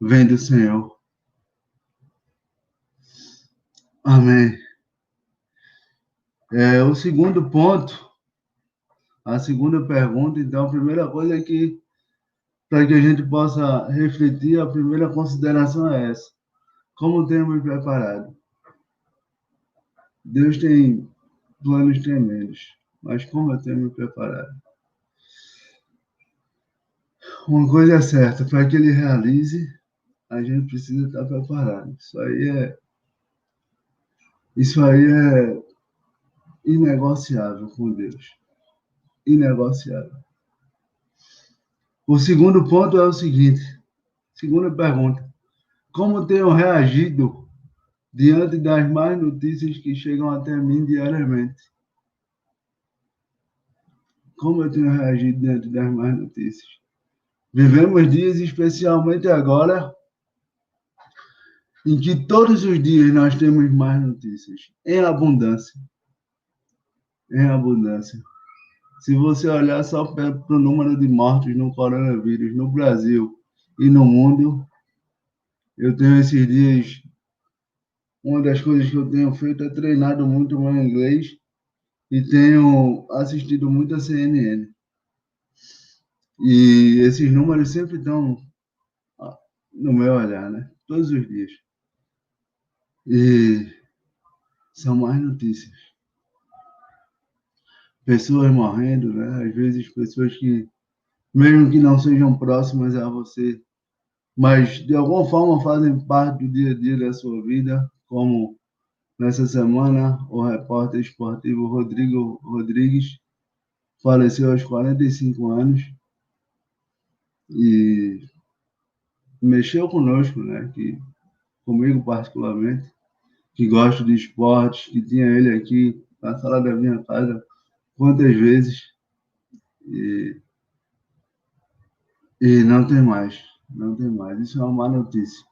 vem do Senhor. Amém. O segundo ponto, a segunda pergunta, então, a primeira coisa é que, para que a gente possa refletir, a primeira consideração é essa. Como temos preparado? Deus tem planos tremendos, mas como eu tenho me preparado? Uma coisa é certa, para que ele realize, a gente precisa estar preparado. Isso aí é inegociável com Deus. Inegociável. O segundo ponto é o seguinte, segunda pergunta. Como tenho reagido diante das más notícias que chegam até mim diariamente? Como eu tenho reagido diante das más notícias? Vivemos dias, especialmente agora, em que todos os dias nós temos mais notícias, em abundância. Em abundância. Se você olhar só para o número de mortos no coronavírus no Brasil e no mundo, eu tenho esses dias, uma das coisas que eu tenho feito é treinado muito o meu inglês e tenho assistido muito a CNN. E esses números sempre estão no meu olhar, né? Todos os dias. E são mais notícias. Pessoas morrendo, né? Às vezes pessoas que, mesmo que não sejam próximas a você, mas de alguma forma fazem parte do dia a dia da sua vida, como nessa semana o repórter esportivo Rodrigo Rodrigues faleceu aos 45 anos e mexeu conosco, né? Comigo particularmente, que gosto de esportes, que tinha ele aqui na sala da minha casa quantas vezes e não tem mais, não tem mais. Isso é uma má notícia.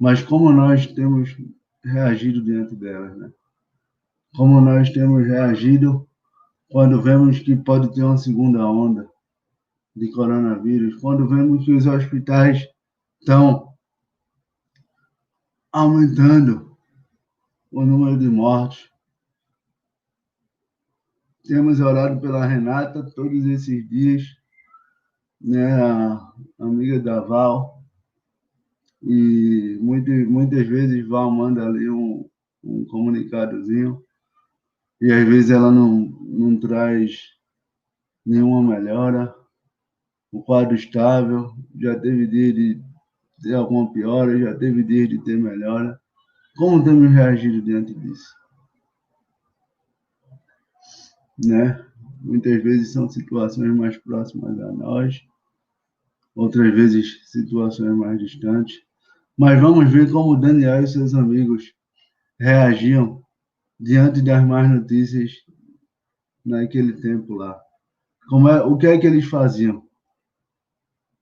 Mas como nós temos reagido diante delas, né? Como nós temos reagido quando vemos que pode ter uma segunda onda de coronavírus, quando vemos que os hospitais estão aumentando o número de mortes. Temos orado pela Renata todos esses dias, né, a amiga da Val, e muitas vezes Val manda ali um comunicadozinho, e às vezes ela não traz nenhuma melhora, o quadro estável, já teve dia de ter alguma piora, já teve dia de ter melhora. Como temos reagido diante disso? Né? Muitas vezes são situações mais próximas a nós, outras vezes situações mais distantes. Mas vamos ver como Daniel e seus amigos reagiam diante das más notícias naquele tempo lá. O que é que eles faziam?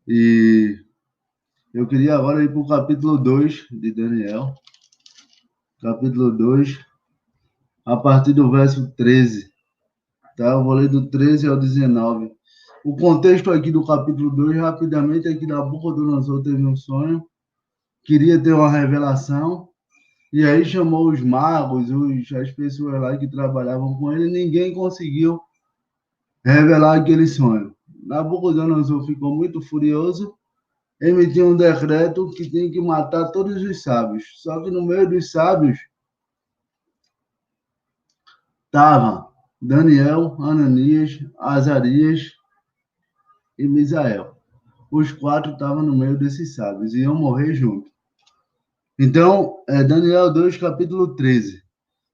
E eu queria agora ir para o capítulo 2 de Daniel. Capítulo 2, a partir do verso 13. Tá? Eu vou ler do 13 ao 19. O contexto aqui do capítulo 2, rapidamente, é que Nabucodonosor teve um sonho, queria ter uma revelação, e aí chamou os magos, as pessoas lá que trabalhavam com ele, e ninguém conseguiu revelar aquele sonho. Nabucodonosor ficou muito furioso, emitiu um decreto que tem que matar todos os sábios. Só que no meio dos sábios estava Daniel, Ananias, Azarias e Misael. Os 4 estavam no meio desses sábios, iam morrer juntos. Então, Daniel 2, capítulo 13.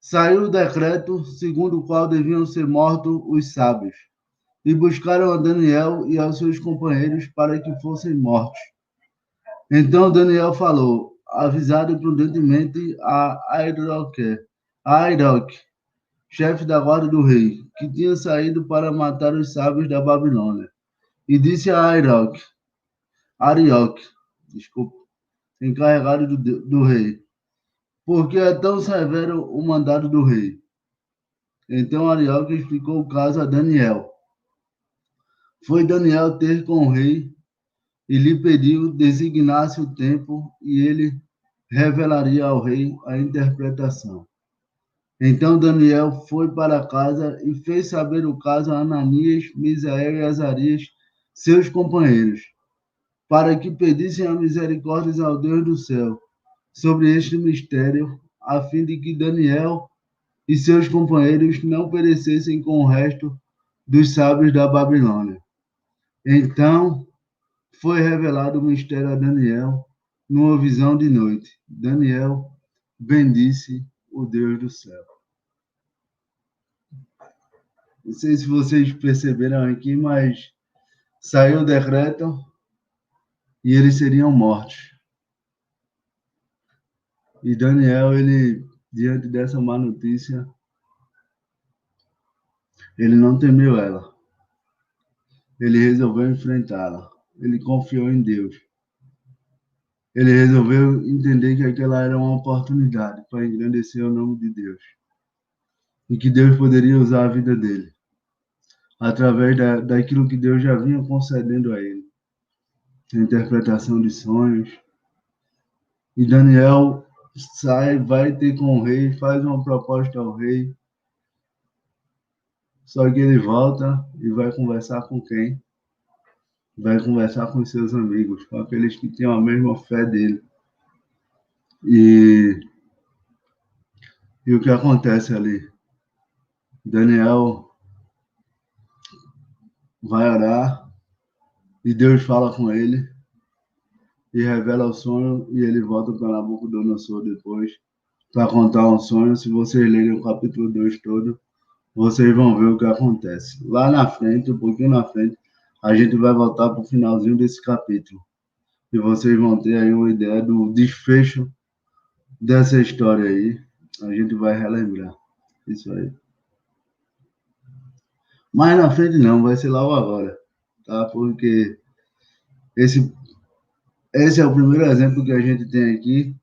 Saiu o decreto segundo o qual deviam ser mortos os sábios, e buscaram a Daniel e aos seus companheiros para que fossem mortos. Então Daniel falou, avisado prudentemente a Airoque, chefe da guarda do rei, que tinha saído para matar os sábios da Babilônia. E disse a Airoque, Arioque, desculpa, encarregado do rei, porque é tão severo o mandado do rei. Então Arioque explicou o caso a Daniel. Foi Daniel ter com o rei e lhe pediu designasse o tempo e ele revelaria ao rei a interpretação. Então Daniel foi para casa e fez saber o caso a Ananias, Misael e Azarias, seus companheiros, para que pedissem a misericórdia ao Deus do céu sobre este mistério, a fim de que Daniel e seus companheiros não perecessem com o resto dos sábios da Babilônia. Então foi revelado o mistério a Daniel numa visão de noite. Daniel bendisse o Deus do céu. Não sei se vocês perceberam aqui, mas saiu o decreto e eles seriam mortos. E Daniel, ele, diante dessa má notícia, ele não temeu ela. Ele resolveu enfrentá-la. Ele confiou em Deus. Ele resolveu entender que aquela era uma oportunidade para engrandecer o nome de Deus. E que Deus poderia usar a vida dele, através daquilo que Deus já vinha concedendo a ele. A interpretação de sonhos. E Daniel sai, vai ter com o rei, faz uma proposta ao rei. Só que ele volta e vai conversar com quem? Vai conversar com seus amigos, com aqueles que têm a mesma fé dele. E o que acontece ali? Daniel vai orar e Deus fala com ele e revela o sonho e ele volta para Nabucodonosor depois para contar um sonho. Se vocês lerem o capítulo 2 todo, vocês vão ver o que acontece. Lá na frente, um pouquinho na frente, a gente vai voltar para o finalzinho desse capítulo. E vocês vão ter aí uma ideia do desfecho dessa história aí. A gente vai relembrar isso aí. Mais na frente não, vai ser logo agora, tá? Porque esse é o primeiro exemplo que a gente tem aqui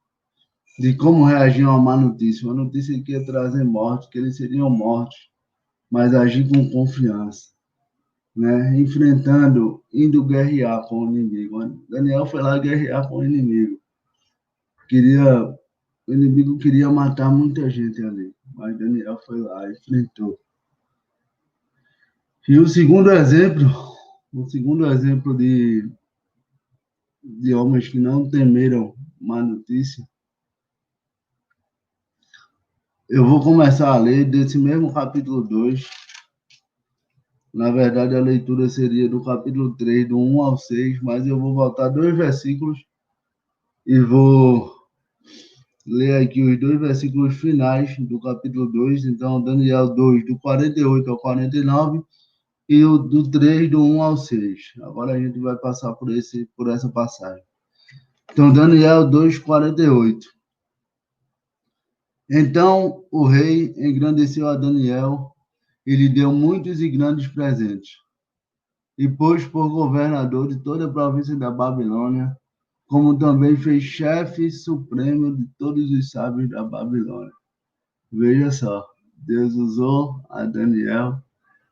de como reagir a uma má notícia. Uma notícia que ia trazer morte, que eles seriam mortos, mas agir com confiança, né? Enfrentando, indo guerrear com o inimigo. Daniel foi lá guerrear com o inimigo. O inimigo queria matar muita gente ali, mas Daniel foi lá, enfrentou. E o segundo exemplo de homens que não temeram má notícia, eu vou começar a ler desse mesmo capítulo 2. Na verdade, a leitura seria do capítulo 3, do 1 ao 6, mas eu vou voltar 2 versículos e vou ler aqui os 2 versículos finais do capítulo 2. Então, Daniel 2, do 48 ao 49, e o do 3, do 1 ao 6. Agora a gente vai passar por essa passagem. Então, Daniel 2, 48. Então o rei engrandeceu a Daniel e lhe deu muitos e grandes presentes, e pôs por governador de toda a província da Babilônia, como também fez chefe supremo de todos os sábios da Babilônia. Veja só, Deus usou a Daniel,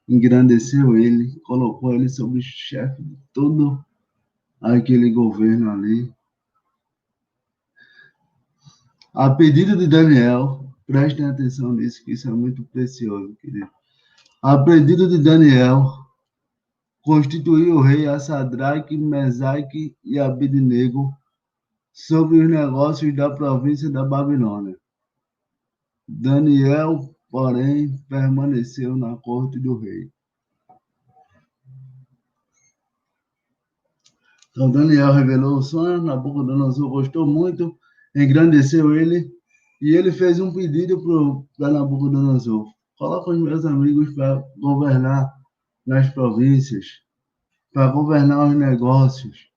engrandeceu ele, colocou ele sobre chefe de todo aquele governo ali. A pedido de Daniel, prestem atenção nisso, que isso é muito precioso, querido. A pedido de Daniel, constituiu o rei a Sadraque, Mesaque e Abednego sobre os negócios da província da Babilônia. Daniel, porém, permaneceu na corte do rei. Então, Daniel revelou o sonho, Nabucodonosor gostou muito, engrandeceu ele, e ele fez um pedido para Nabucodonosor. Coloca os meus amigos para governar nas províncias, para governar os negócios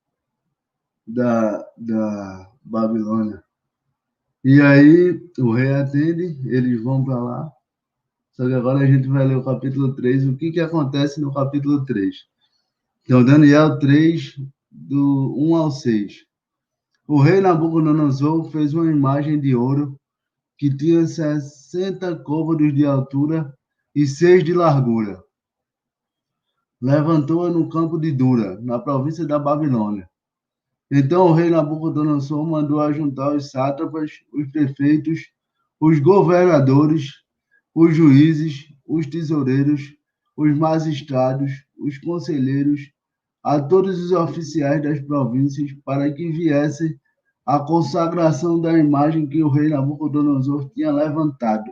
da Babilônia. E aí o rei atende, eles vão para lá. Só que agora a gente vai ler o capítulo 3. O que acontece no capítulo 3? Então, Daniel 3, do 1 ao 6. O rei Nabucodonosor fez uma imagem de ouro que tinha 60 côvados de altura e 6 de largura. Levantou-a no campo de Dura, na província da Babilônia. Então o rei Nabucodonosor mandou ajuntar os sátrapas, os prefeitos, os governadores, os juízes, os tesoureiros, os magistrados, os conselheiros, a todos os oficiais das províncias, para que viessem à consagração da imagem que o rei Nabucodonosor tinha levantado.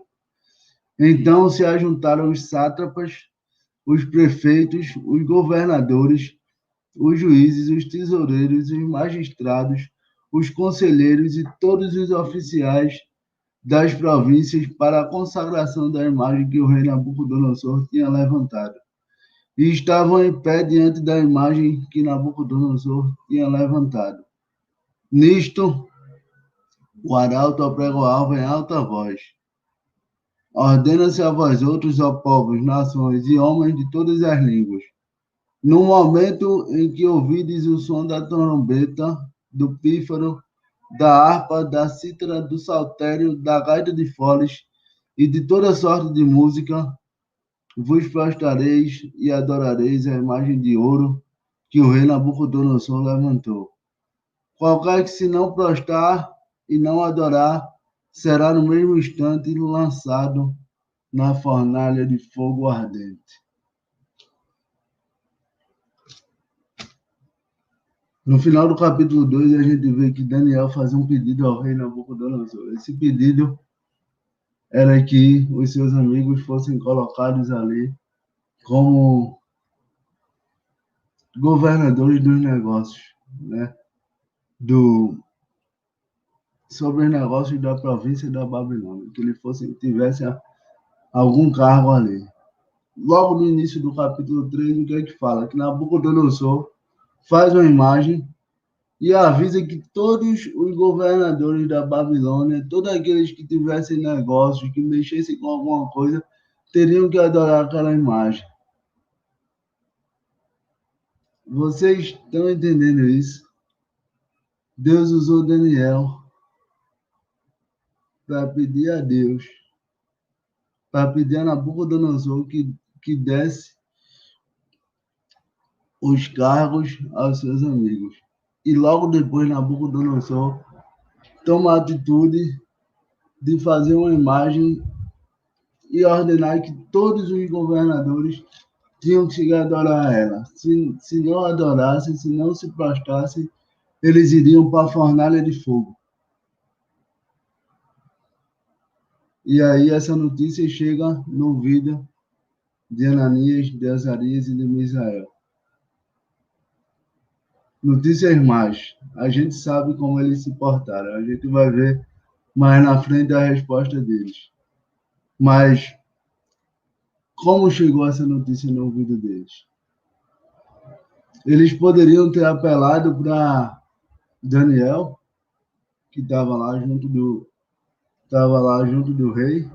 Então se ajuntaram os sátrapas, os prefeitos, os governadores, os juízes, os tesoureiros, os magistrados, os conselheiros e todos os oficiais das províncias para a consagração da imagem que o rei Nabucodonosor tinha levantado. E estavam em pé diante da imagem que Nabucodonosor tinha levantado. Nisto, o arauto apregoava em alta voz: ordena-se a vós outros, ó povos, nações e homens de todas as línguas, no momento em que ouvides o som da trombeta, do pífaro, da harpa, da cítara, do saltério, da gaita de foles e de toda sorte de música, vos prostrareis e adorareis a imagem de ouro que o rei Nabucodonosor levantou. Qualquer que se não prostrar e não adorar, será no mesmo instante lançado na fornalha de fogo ardente. No final do capítulo 2, a gente vê que Daniel faz um pedido ao rei Nabucodonosor. Esse pedido era que os seus amigos fossem colocados ali como governadores dos negócios, né? Sobre os negócios da província da Babilônia, que ele tivesse algum cargo ali. Logo no início do capítulo 3, o que é que fala? Que Nabucodonosor faz uma imagem e avisa que todos os governadores da Babilônia, todos aqueles que tivessem negócios, que mexessem com alguma coisa, teriam que adorar aquela imagem. Vocês estão entendendo isso? Deus usou Daniel para pedir a Deus, para pedir a Nabucodonosor que desse os cargos aos seus amigos. E logo depois Nabucodonosor toma a atitude de fazer uma imagem e ordenar que todos os governadores tinham que chegar a adorar a ela. Se não adorassem, se não se prostrassem, eles iriam para a fornalha de fogo. E aí essa notícia chega no ouvido de Ananias, de Azarias e de Misael. Notícias más. A gente sabe como eles se portaram. A gente vai ver mais na frente a resposta deles. Mas como chegou essa notícia no ouvido deles? Eles poderiam ter apelado para Daniel, que estava lá junto do rei,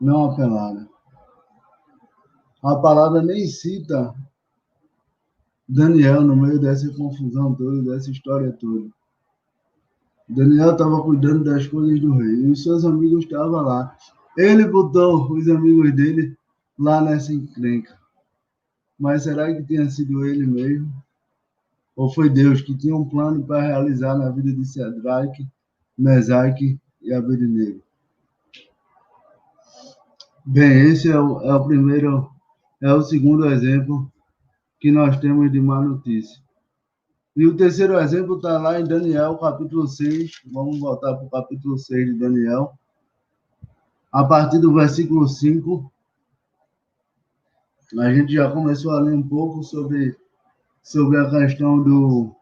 não apelaram. A palavra nem cita Daniel no meio dessa confusão toda, dessa história toda. Daniel estava cuidando das coisas do rei e os seus amigos estavam lá. Ele botou os amigos dele lá nessa encrenca. Mas será que tinha sido ele mesmo? Ou foi Deus que tinha um plano para realizar na vida de Sadraque, Mesaque e Abednego? Bem, esse é o segundo exemplo que nós temos de má notícia. E o terceiro exemplo está lá em Daniel, capítulo 6. Vamos voltar para o capítulo 6 de Daniel. A partir do versículo 5, a gente já começou a ler um pouco sobre a questão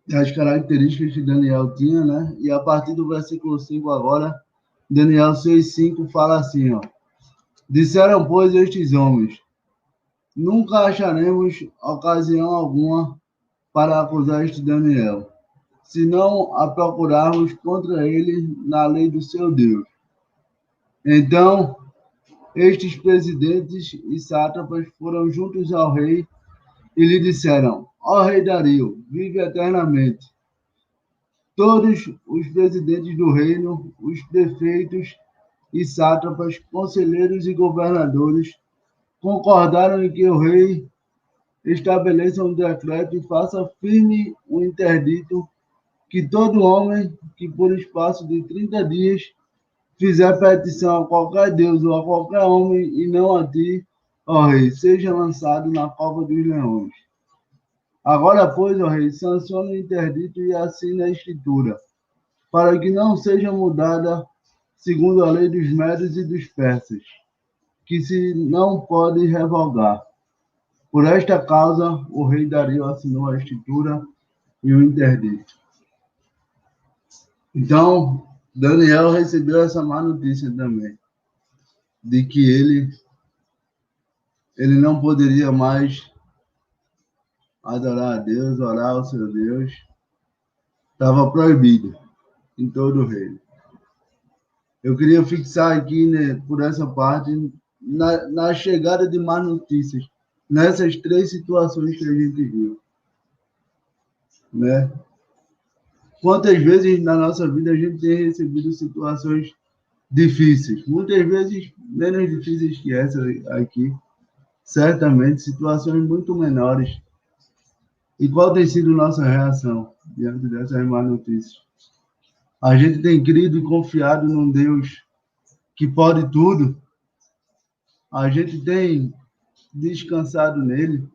das características que Daniel tinha, né? E a partir do versículo 5 agora, Daniel 6:5 fala assim, ó: disseram, pois, estes homens: nunca acharemos ocasião alguma para acusar este Daniel, se não a procurarmos contra ele na lei do seu Deus. Então, estes presidentes e sátrapas foram juntos ao rei e lhe disseram: ó rei Dario, vive eternamente. Todos os presidentes do reino, os prefeitos e sátrapas, conselheiros e governadores concordaram em que o rei estabeleça um decreto e faça firme o interdito que todo homem que por espaço de 30 dias fizer petição a qualquer deus ou a qualquer homem e não a ti, ó rei, seja lançado na cova dos leões. Agora, pois, ó rei, sanciona o interdito e assina a escritura, para que não seja mudada segundo a lei dos médios e dos persas, que se não pode revogar. Por esta causa, o rei Dario assinou a escritura e o interdito. Então, Daniel recebeu essa má notícia também, de que ele não poderia mais adorar a Deus, orar ao seu Deus. Estava proibido em todo o reino. Eu queria fixar aqui, né, por essa parte, na chegada de más notícias, nessas três situações que a gente viu. Né? Quantas vezes na nossa vida a gente tem recebido situações difíceis, muitas vezes menos difíceis que essa aqui, certamente situações muito menores. E qual tem sido nossa reação diante dessas más notícias? A gente tem crido e confiado num Deus que pode tudo. A gente tem descansado nele.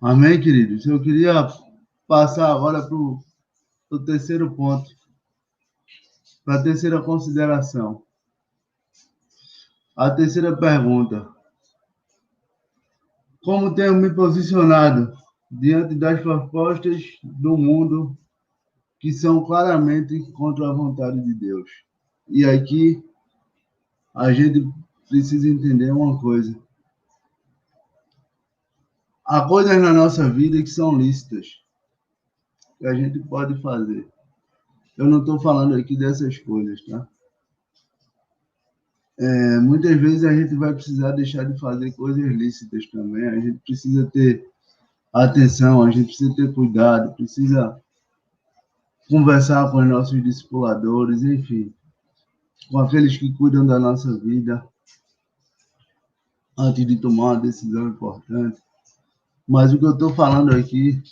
Amém, queridos? Eu queria passar agora para o terceiro ponto, para a terceira consideração. A terceira pergunta: como tenho me posicionado diante das propostas do mundo que são claramente contra a vontade de Deus? E aqui a gente precisa entender uma coisa. Há coisas na nossa vida que são lícitas, que a gente pode fazer. Eu não estou falando aqui dessas coisas, tá? Muitas vezes a gente vai precisar deixar de fazer coisas lícitas também. A gente precisa ter atenção, a gente precisa ter cuidado, precisa conversar com os nossos discipuladores, enfim, com aqueles que cuidam da nossa vida, antes de tomar uma decisão importante. Mas o que eu estou falando aqui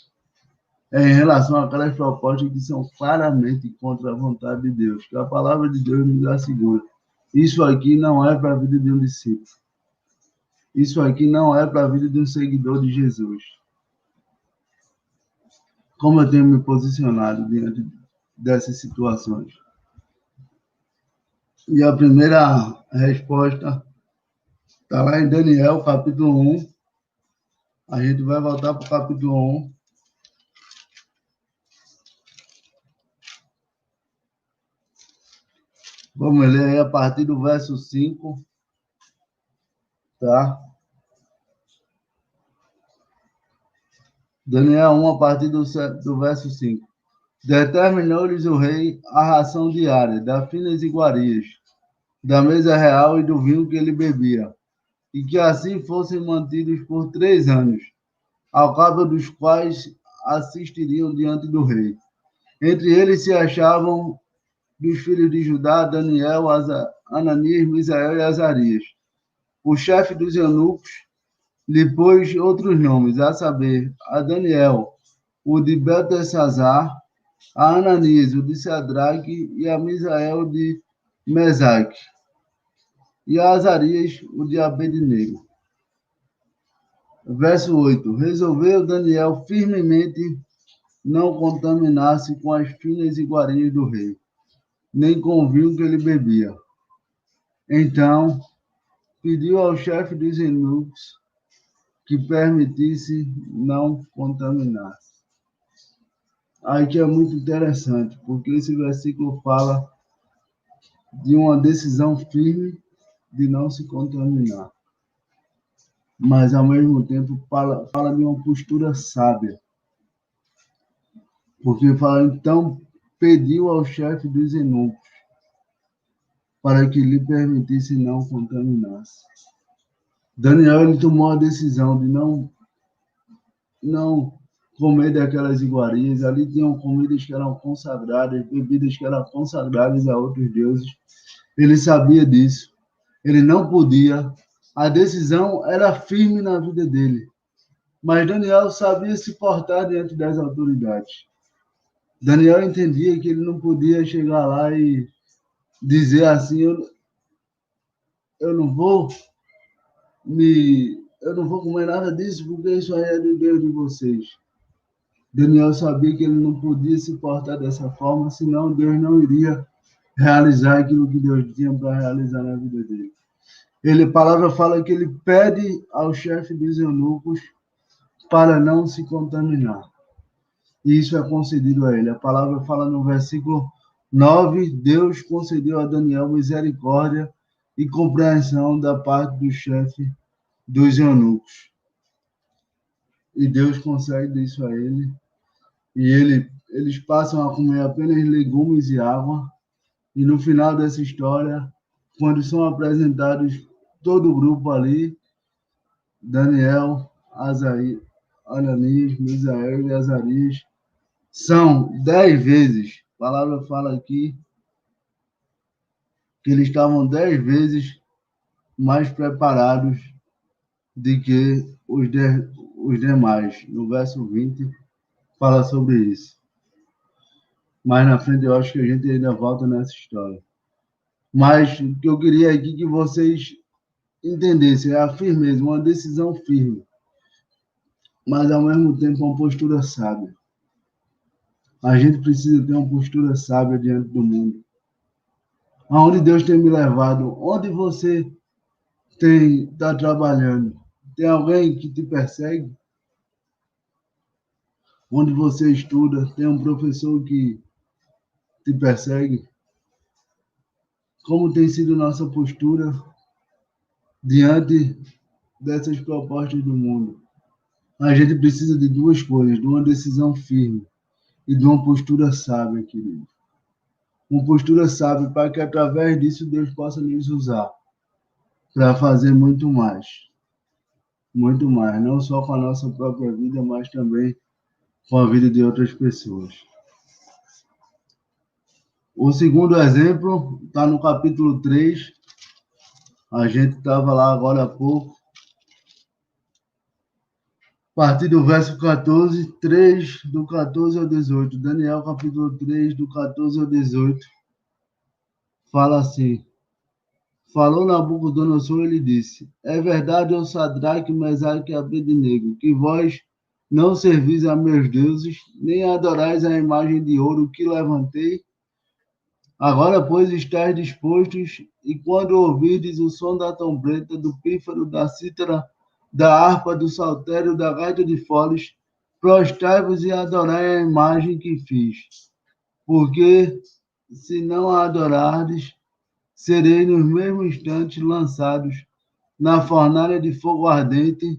é em relação àquelas propostas que são claramente contra a vontade de Deus, que a palavra de Deus nos assegura. Isso aqui não é para a vida de um discípulo. Isso aqui não é para a vida de um seguidor de Jesus. Como eu tenho me posicionado diante dessas situações? E a primeira resposta está lá em Daniel, capítulo 1. A gente vai voltar para o capítulo 1. Vamos ler aí a partir do verso 5. Tá? Daniel 1, a partir do verso 5. Determinou-lhes o rei a ração diária, das finas iguarias, da mesa real e do vinho que ele bebia, e que assim fossem mantidos por 3 anos, ao cabo dos quais assistiriam diante do rei. Entre eles se achavam dos filhos de Judá, Daniel, Ananias, Misael e Azarias. O chefe dos eunucos lhe pôs outros nomes, a saber, a Daniel, o de Beltesazar, a Ananias, o de Sadraque, e a Misael de Mesaque, e a Azarias, o de Abednego. Verso 8. Resolveu Daniel firmemente não contaminar-se com as finas iguarias do rei, nem com o vinho que ele bebia. Então, pediu ao chefe dos eunucos que permitisse não contaminar-se. Aqui é muito interessante, porque esse versículo fala de uma decisão firme de não se contaminar, mas ao mesmo tempo fala de uma postura sábia, porque fala, então, pediu ao chefe dos eunucos para que lhe permitisse não contaminar-se. Daniel ele tomou a decisão de não comer daquelas iguarias. Ali tinham comidas que eram consagradas, bebidas que eram consagradas a outros deuses. Ele sabia disso. Ele não podia. A decisão era firme na vida dele. Mas Daniel sabia se portar diante das autoridades. Daniel entendia que ele não podia chegar lá e dizer assim, eu não vou eu não vou comer nada disso porque isso aí é do Deus de vocês. Daniel sabia que ele não podia se portar dessa forma, senão Deus não iria realizar aquilo que Deus tinha para realizar na vida dele. A palavra fala que ele pede ao chefe dos eunucos para não se contaminar. E isso é concedido a ele. A palavra fala no versículo 9, Deus concedeu a Daniel misericórdia e compreensão da parte do chefe dos eunucos. E Deus concede isso a ele. E eles passam a comer apenas legumes e água. E no final dessa história, quando são apresentados todo o grupo ali, Daniel, Ananias, Misael e Azarias, são 10 vezes. A palavra fala aqui que eles estavam 10 vezes mais preparados do que os demais. No verso 20 fala sobre isso. Mais na frente eu acho que a gente ainda volta nessa história. Mas o que eu queria aqui que vocês entendessem é a firmeza, uma decisão firme, mas ao mesmo tempo uma postura sábia. A gente precisa ter uma postura sábia diante do mundo. Aonde Deus tem me levado, onde você está trabalhando, tem alguém que te persegue? Onde você estuda, tem um professor que te persegue? Como tem sido nossa postura diante dessas propostas do mundo? A gente precisa de duas coisas, de uma decisão firme e de uma postura sábia, querido. Uma postura sábia para que através disso Deus possa nos usar para fazer muito mais, não só com a nossa própria vida, mas também com a vida de outras pessoas. O segundo exemplo está no capítulo 3. A gente estava lá agora há pouco. A partir do verso 14, 3, do 14 ao 18. Daniel, capítulo 3, do 14 ao 18. Fala assim. Falou Nabucodonosor, ele disse: É verdade, ó Sadraque, Mesaque e Abednego, que vós não servis a meus deuses, nem adorais a imagem de ouro que levantei. Agora, pois, estáis dispostos, e quando ouvirdes o som da trombeta, do pífaro, da cítara, da harpa, do saltério, da gaita de foles, prostrai-vos e adorai a imagem que fiz. Porque, se não a adorardes, serei nos mesmos instantes lançados na fornalha de fogo ardente.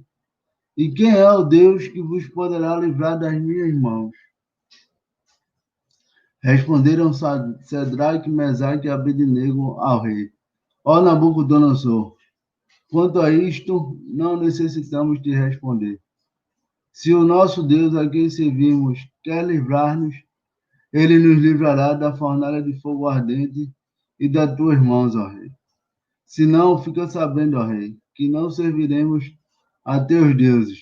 E quem é o Deus que vos poderá livrar das minhas mãos? Responderam Sadraque, Mesaque e Abednego ao rei: Ó Nabucodonosor, quanto a isto, não necessitamos de responder. Se o nosso Deus, a quem servimos, quer livrar-nos, ele nos livrará da fornalha de fogo ardente e das tuas mãos, ó rei. Se não, fica sabendo, ó rei, que não serviremos a teus deuses,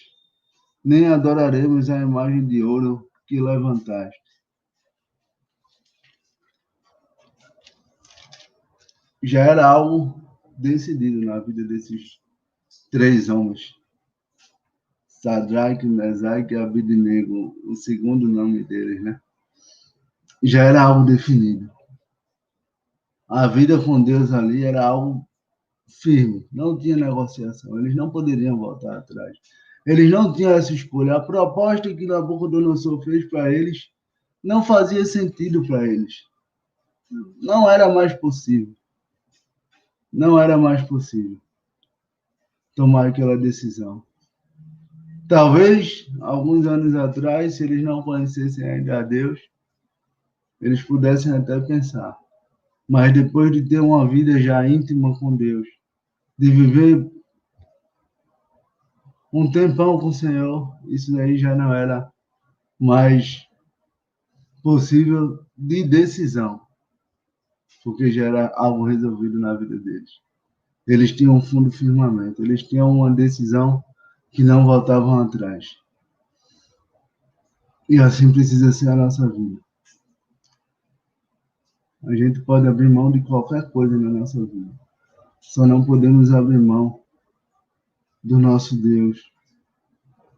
nem adoraremos a imagem de ouro que levantaste. Já era algo decidido na vida desses 3 homens. Sadraque, Mesaque e Abednego, o segundo nome deles, né? Já era algo definido. A vida com Deus ali era algo firme, não tinha negociação, eles não poderiam voltar atrás. Eles não tinham essa escolha. A proposta que Nabucodonosor fez para eles não fazia sentido para eles. Não era mais possível. Não era mais possível tomar aquela decisão. Talvez, alguns anos atrás, se eles não conhecessem ainda a Deus, eles pudessem até pensar. Mas depois de ter uma vida já íntima com Deus, de viver um tempão com o Senhor, isso daí já não era mais possível de decisão, porque já era algo resolvido na vida deles. Eles tinham um fundo firmamento, eles tinham uma decisão que não voltavam atrás. E assim precisa ser a nossa vida. A gente pode abrir mão de qualquer coisa na nossa vida. Só não podemos abrir mão do nosso Deus,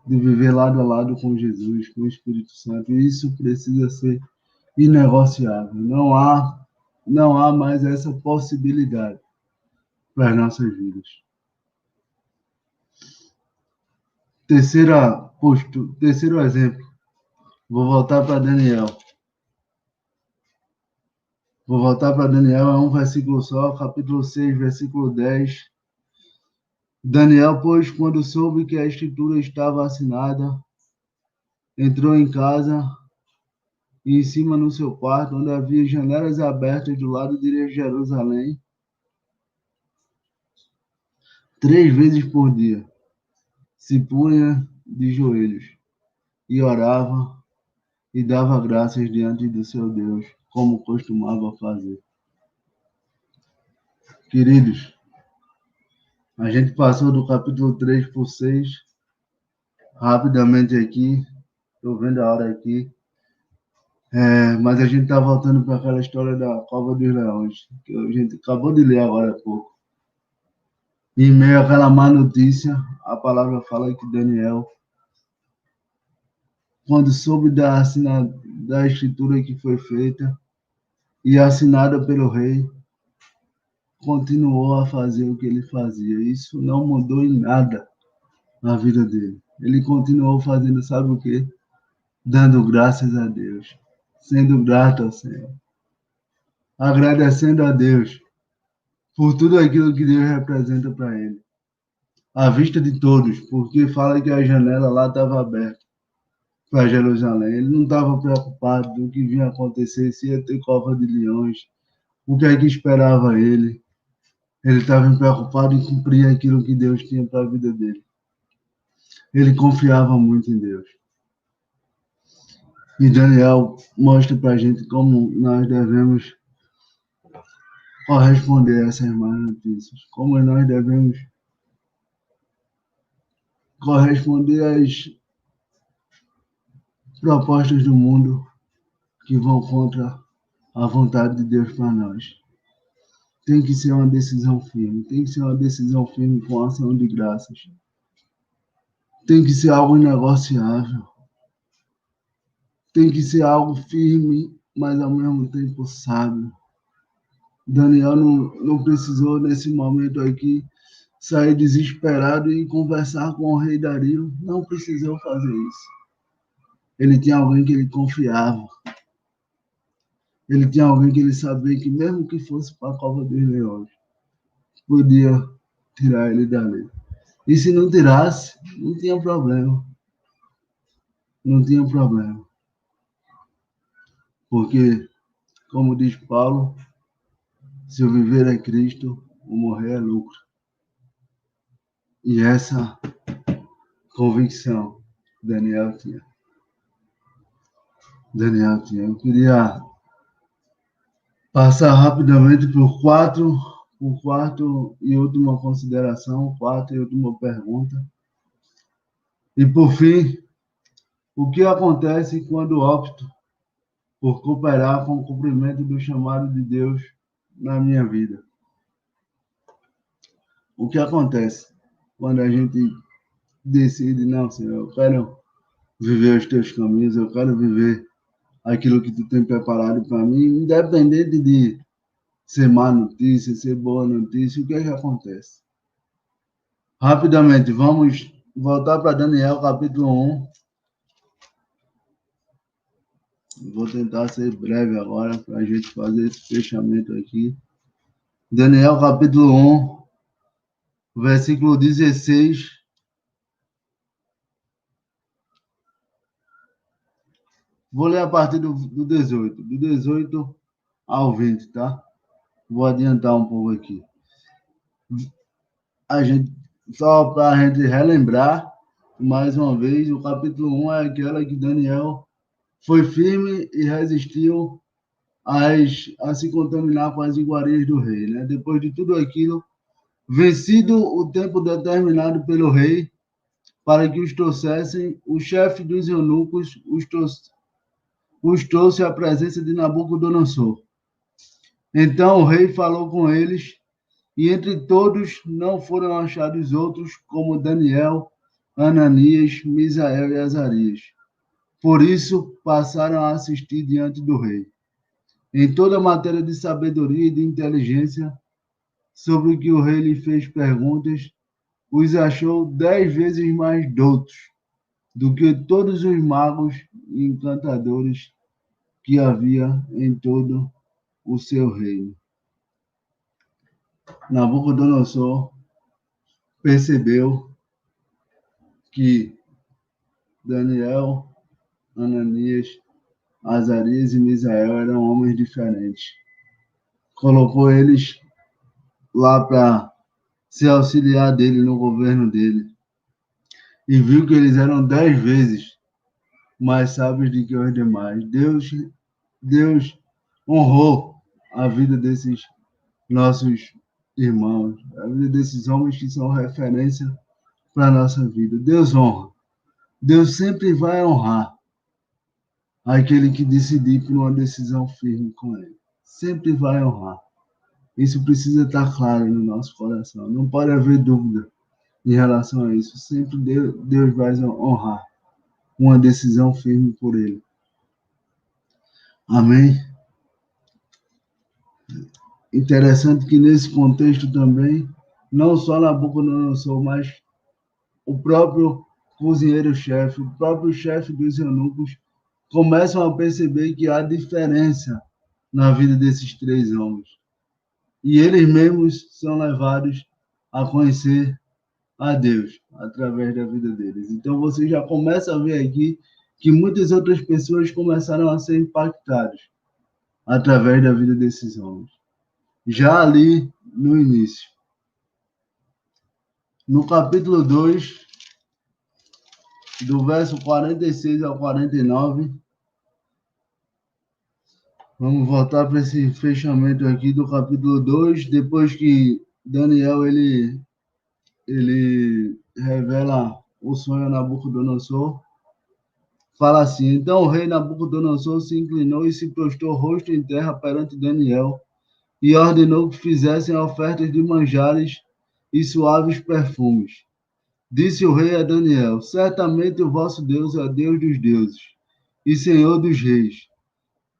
de viver lado a lado com Jesus, com o Espírito Santo. E isso precisa ser inegociável. Não há mais essa possibilidade para as nossas vidas. Terceiro exemplo. Vou voltar para Daniel. É um versículo só, capítulo 6, versículo 10. Daniel, pois, quando soube que a escritura estava assinada, entrou em casa e em cima no seu quarto, onde havia janelas abertas do lado de Jerusalém, 3 vezes por dia, se punha de joelhos e orava e dava graças diante do seu Deus, como costumava fazer. Queridos, a gente passou do capítulo 3 por 6, rapidamente aqui, estou vendo a hora aqui, mas a gente está voltando para aquela história da Cova dos Leões, que a gente acabou de ler agora há pouco. E em meio àquela má notícia, a palavra fala que Daniel, quando soube da escritura que foi feita e assinada pelo rei, continuou a fazer o que ele fazia. Isso não mudou em nada na vida dele. Ele continuou fazendo, sabe o quê? Dando graças a Deus, sendo grato ao Senhor, agradecendo a Deus por tudo aquilo que Deus representa para ele, à vista de todos, porque fala que a janela lá estava aberta para Jerusalém. Ele não estava preocupado do que vinha acontecer, se ia ter cova de leões, o que é que esperava ele. Ele estava preocupado em cumprir aquilo que Deus tinha para a vida dele. Ele confiava muito em Deus. E Daniel mostra para a gente como nós devemos corresponder a essas más notícias, como nós devemos corresponder às propostas do mundo que vão contra a vontade de Deus para nós. Tem que ser uma decisão firme, com ação de graças. Tem que ser algo inegociável. Tem que ser algo firme, mas ao mesmo tempo sábio. Daniel não precisou, nesse momento aqui, sair desesperado e conversar com o rei Dario. Não precisou fazer isso. Ele tinha alguém que ele confiava. Ele tinha alguém que ele sabia que, mesmo que fosse para a cova dos leões, podia tirar ele dali. E se não tirasse, não tinha problema. Não tinha problema. Porque, como diz Paulo, se eu viver é Cristo, o morrer é lucro. E essa convicção Daniel tinha. Eu queria passar rapidamente por quarto e última consideração, quarta e última pergunta. E por fim, o que acontece quando opto por cooperar com o cumprimento do chamado de Deus na minha vida? O que acontece quando a gente decide, não, Senhor, eu quero viver os teus caminhos, eu quero viver aquilo que tu tem preparado para mim, independente de ser má notícia, ser boa notícia, o que é que acontece? Rapidamente, vamos voltar para Daniel, capítulo 1. Vou tentar ser breve agora para a gente fazer esse fechamento aqui. Daniel, capítulo 1, versículo 16. Vou ler a partir do 18. Do 18 ao 20, tá? Vou adiantar um pouco aqui. Só para a gente relembrar mais uma vez, o capítulo 1 é aquela que Daniel foi firme e resistiu a se contaminar com as iguarias do rei. Né? Depois de tudo aquilo, vencido o tempo determinado pelo rei para que os trouxessem, o chefe dos eunucos os trouxe à presença de Nabucodonosor. Então o rei falou com eles, e entre todos não foram achados outros como Daniel, Ananias, Misael e Azarias. Por isso passaram a assistir diante do rei. Em toda matéria de sabedoria e de inteligência, sobre o que o rei lhe fez perguntas, os achou 10 vezes mais doutos do que todos os magos e encantadores que havia em todo o seu reino. Nabucodonosor percebeu que Daniel, Ananias, Azarias e Misael eram homens diferentes. Colocou eles lá para se auxiliar dele no governo dele. E viu que eles eram 10 vezes mais sábios do que os demais. Deus honrou a vida desses nossos irmãos, a vida desses homens que são referência para a nossa vida. Deus honra. Deus sempre vai honrar aquele que decidir por uma decisão firme com ele. Sempre vai honrar. Isso precisa estar claro no nosso coração. Não pode haver dúvida em relação a isso. Sempre Deus vai honrar uma decisão firme por ele. Amém? Interessante que nesse contexto também, não só Nabucodonosor, mas o próprio cozinheiro-chefe, o próprio chefe dos eunucos, começam a perceber que há diferença na vida desses 3 homens. E eles mesmos são levados a conhecer a Deus através da vida deles. Então você já começa a ver aqui que muitas outras pessoas começaram a ser impactadas através da vida desses homens. Já ali no início. No capítulo 2, do verso 46 ao 49, vamos voltar para esse fechamento aqui do capítulo 2, depois que Daniel ele revela o sonho a Nabucodonosor. Fala assim: então o rei Nabucodonosor se inclinou e se prostrou rosto em terra perante Daniel e ordenou que fizessem ofertas de manjares e suaves perfumes. Disse o rei a Daniel: certamente o vosso Deus é Deus dos deuses e Senhor dos reis,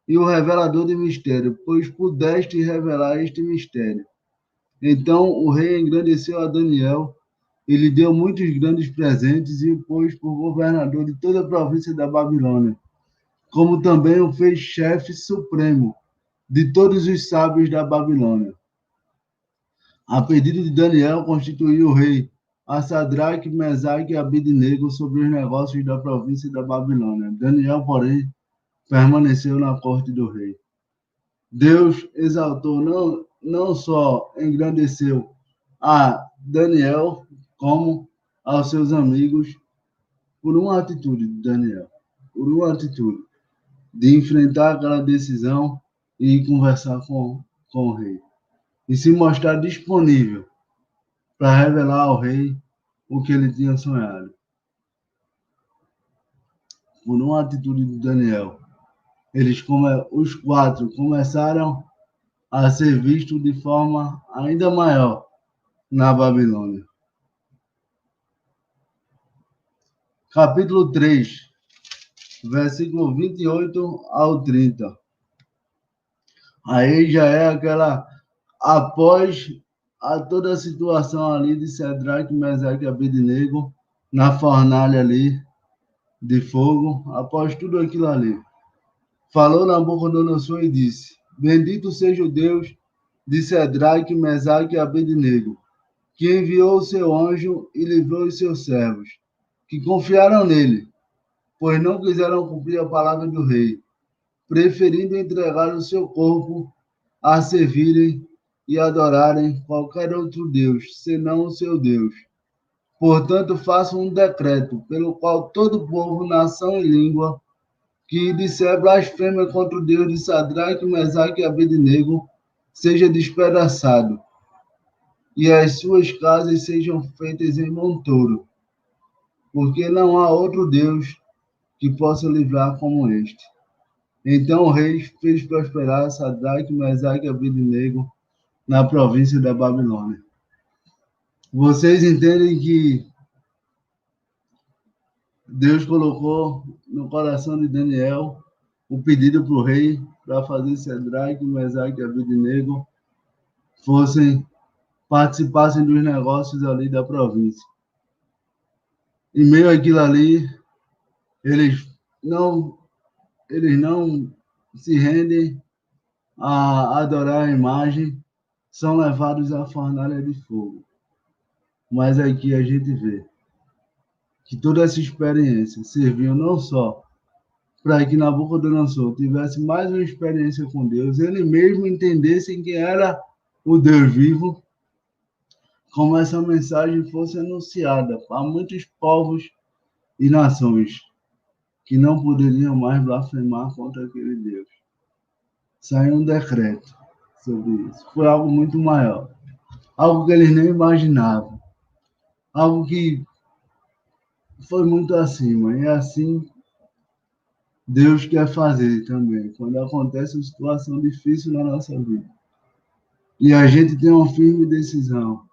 e o revelador de mistério, pois pudeste revelar este mistério. Então o rei engrandeceu a Daniel e lhe deu muitos grandes presentes e o pôs por governador de toda a província da Babilônia, como também o fez chefe supremo de todos os sábios da Babilônia. A pedido de Daniel, constituiu o rei a Sadraque, Mesaque e Abidnego sobre os negócios da província da Babilônia. Daniel, porém, permaneceu na corte do rei. Deus exaltou, não só engrandeceu a Daniel, como aos seus amigos, por uma atitude de Daniel, por uma atitude de enfrentar aquela decisão e conversar com o rei. E se mostrar disponível para revelar ao rei o que ele tinha sonhado. Por uma atitude de Daniel, os 4 começaram a ser vistos de forma ainda maior na Babilônia. Capítulo 3, versículo 28 ao 30. Aí já é aquela, após toda a situação ali de Sadraque, Mesaque e Abednego, na fornalha ali de fogo, após tudo aquilo ali. Falou Nabucodonosor e disse: bendito seja o Deus de Sadraque, Mesaque e Abednego, que enviou o seu anjo e livrou os seus servos, que confiaram nele, pois não quiseram cumprir a palavra do rei, preferindo entregar o seu corpo a servirem e adorarem qualquer outro Deus, senão o seu Deus. Portanto, faço um decreto, pelo qual todo povo, nação e língua, que disser blasfêmia contra o Deus de Sadraque, Mesaque e Abednego, seja despedaçado, e as suas casas sejam feitas em monturo, porque não há outro Deus que possa livrar como este. Então o rei fez prosperar Sadraque, Mesaque e Abednego na província da Babilônia. Vocês entendem que Deus colocou no coração de Daniel o pedido para o rei para fazer Sadraque, Mesaque e Abednego participassem dos negócios ali da província. Em meio àquilo ali, eles não se rendem a adorar a imagem, são levados à fornalha de fogo. Mas aqui a gente vê que toda essa experiência serviu não só para que Nabucodonosor tivesse mais uma experiência com Deus, ele mesmo entendesse quem era o Deus vivo, como essa mensagem fosse anunciada a muitos povos e nações que não poderiam mais blasfemar contra aquele Deus. Saiu um decreto sobre isso. Foi algo muito maior, algo que eles nem imaginavam, algo que foi muito acima. E assim Deus quer fazer também, quando acontece uma situação difícil na nossa vida. E a gente tem uma firme decisão.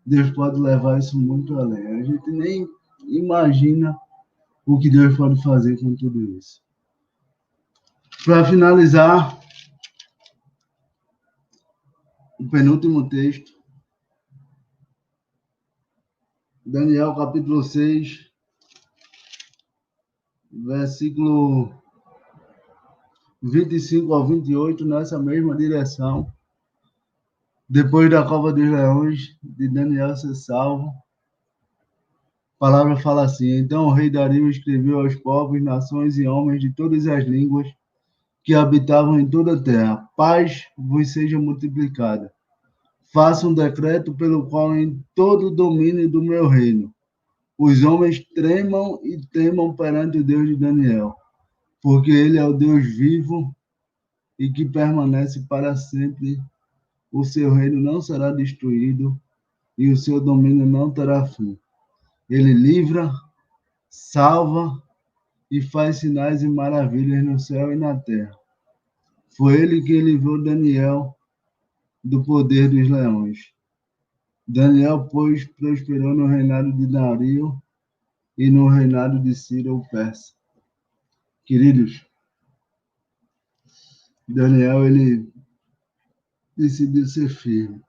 Deus pode levar isso muito além. A gente nem imagina o que Deus pode fazer com tudo isso. Para finalizar, o penúltimo texto, Daniel capítulo 6, versículo 25 ao 28, nessa mesma direção. Depois da cova dos leões, de Daniel ser salvo, a palavra fala assim: então o rei Dario escreveu aos povos, nações e homens de todas as línguas que habitavam em toda a terra: paz vos seja multiplicada. Faça um decreto pelo qual em todo o domínio do meu reino os homens tremam e temam perante o Deus de Daniel, porque ele é o Deus vivo e que permanece para sempre. O seu reino não será destruído e o seu domínio não terá fim. Ele livra, salva e faz sinais e maravilhas no céu e na terra. Foi ele que livrou Daniel do poder dos leões. Daniel, pois, prosperou no reinado de Dario e no reinado de Ciro o Persa. Queridos, Daniel, ele decidiu ser firme.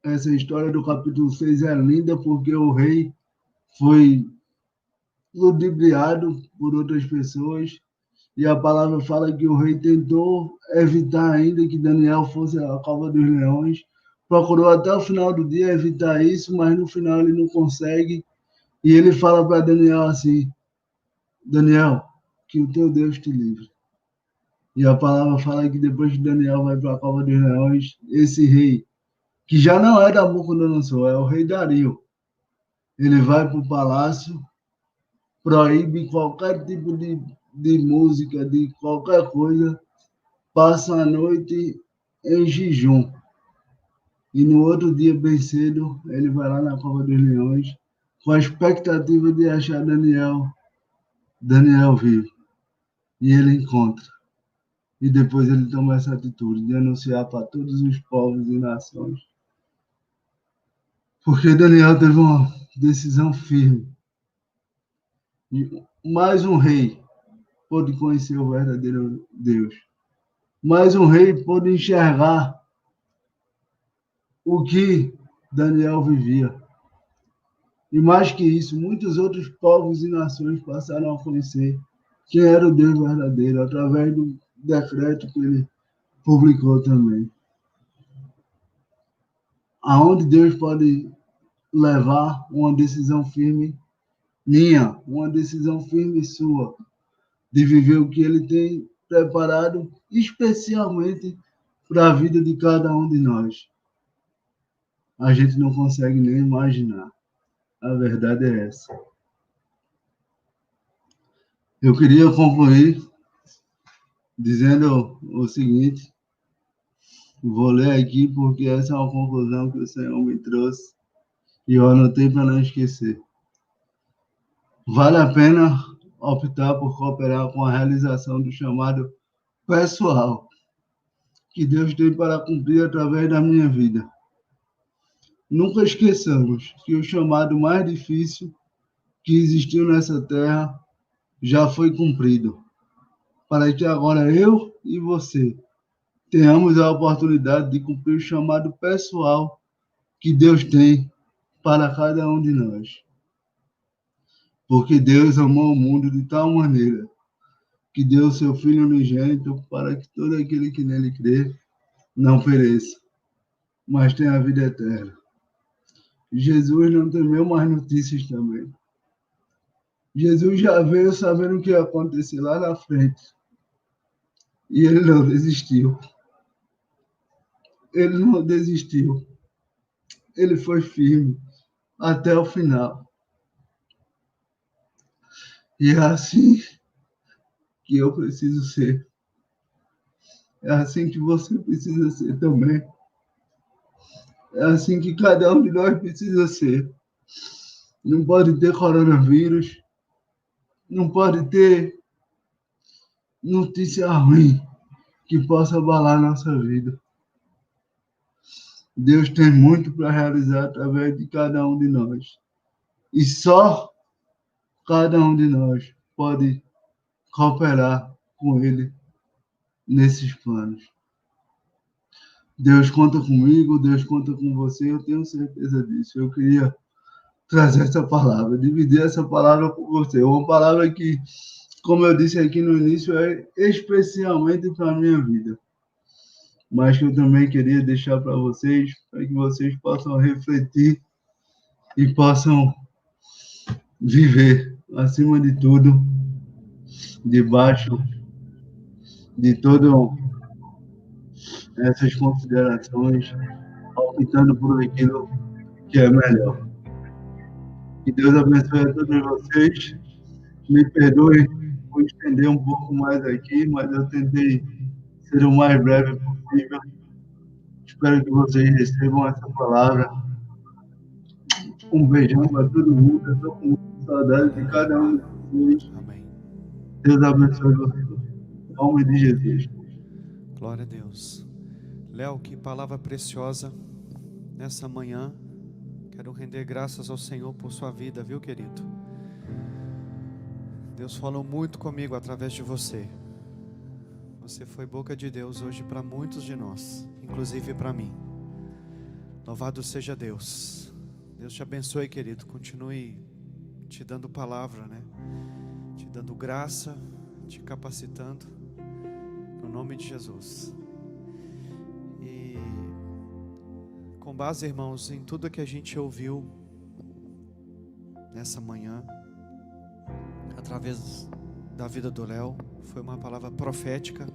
Essa história do capítulo 6 é linda porque o rei foi ludibriado por outras pessoas e a palavra fala que o rei tentou evitar ainda que Daniel fosse à cova dos leões, procurou até o final do dia evitar isso, mas no final ele não consegue e ele fala para Daniel assim: Daniel, que o teu Deus te livre. E a palavra fala que depois que Daniel vai para a cova dos leões, esse rei, que já não é Nabucodonosor, é o rei Dario, ele vai para o palácio, proíbe qualquer tipo de música, de qualquer coisa, passa a noite em jejum. E no outro dia, bem cedo, ele vai lá na cova dos leões, com a expectativa de achar Daniel vivo. E ele encontra. E depois ele toma essa atitude de anunciar para todos os povos e nações. Porque Daniel teve uma decisão firme. E mais um rei pôde conhecer o verdadeiro Deus. Mais um rei pôde enxergar o que Daniel vivia. E mais que isso, muitos outros povos e nações passaram a conhecer quem era o Deus verdadeiro, através do decreto que ele publicou também. Aonde Deus pode levar uma decisão firme minha, uma decisão firme sua, de viver o que ele tem preparado especialmente para a vida de cada um de nós. a gente não consegue nem imaginar. A verdade é essa. Eu queria concluir dizendo o seguinte, vou ler aqui porque essa é uma conclusão que o Senhor me trouxe e eu anotei para não esquecer. Vale a pena optar por cooperar com a realização do chamado pessoal que Deus tem para cumprir através da minha vida. Nunca esqueçamos que o chamado mais difícil que existiu nessa terra já foi cumprido, para que agora eu e você tenhamos a oportunidade de cumprir o chamado pessoal que Deus tem para cada um de nós. Porque Deus amou o mundo de tal maneira que deu o seu Filho unigênito para que todo aquele que nele crê não pereça, mas tenha a vida eterna. Jesus não temeu mais notícias também. Jesus já veio sabendo o que ia acontecer lá na frente. E ele não desistiu. Ele não desistiu. Ele foi firme até o final. E é assim que eu preciso ser. É assim que você precisa ser também. É assim que cada um de nós precisa ser. Não pode ter coronavírus. Não pode ter notícia ruim que possa abalar nossa vida. Deus tem muito para realizar através de cada um de nós. E só cada um de nós pode cooperar com Ele nesses planos. Deus conta comigo, Deus conta com você, eu tenho certeza disso. Eu queria trazer essa palavra, dividir essa palavra com você. Uma palavra que, como eu disse aqui no início, é especialmente para a minha vida. Mas que eu também queria deixar para vocês, para que vocês possam refletir e possam viver, acima de tudo, debaixo de todas essas considerações, optando por aquilo que é melhor. Que Deus abençoe a todos vocês. Me perdoe por estender um pouco mais aqui, mas eu tentei ser o mais breve possível. Espero que vocês recebam essa palavra. Um beijão para todo mundo. Eu estou com muita saudade de cada um de vocês. Amém. Deus abençoe vocês. Em nome de Jesus. Glória a Deus. Léo, que palavra preciosa nessa manhã. Quero render graças ao Senhor por sua vida, viu, querido? Deus falou muito comigo através de você. Você foi boca de Deus hoje para muitos de nós, inclusive para mim. Louvado seja Deus. Deus te abençoe, querido. Continue te dando palavra, né? Te dando graça, te capacitando. No nome de Jesus. E com base, irmãos, em tudo que a gente ouviu nessa manhã, através da vida do Léo, foi uma palavra profética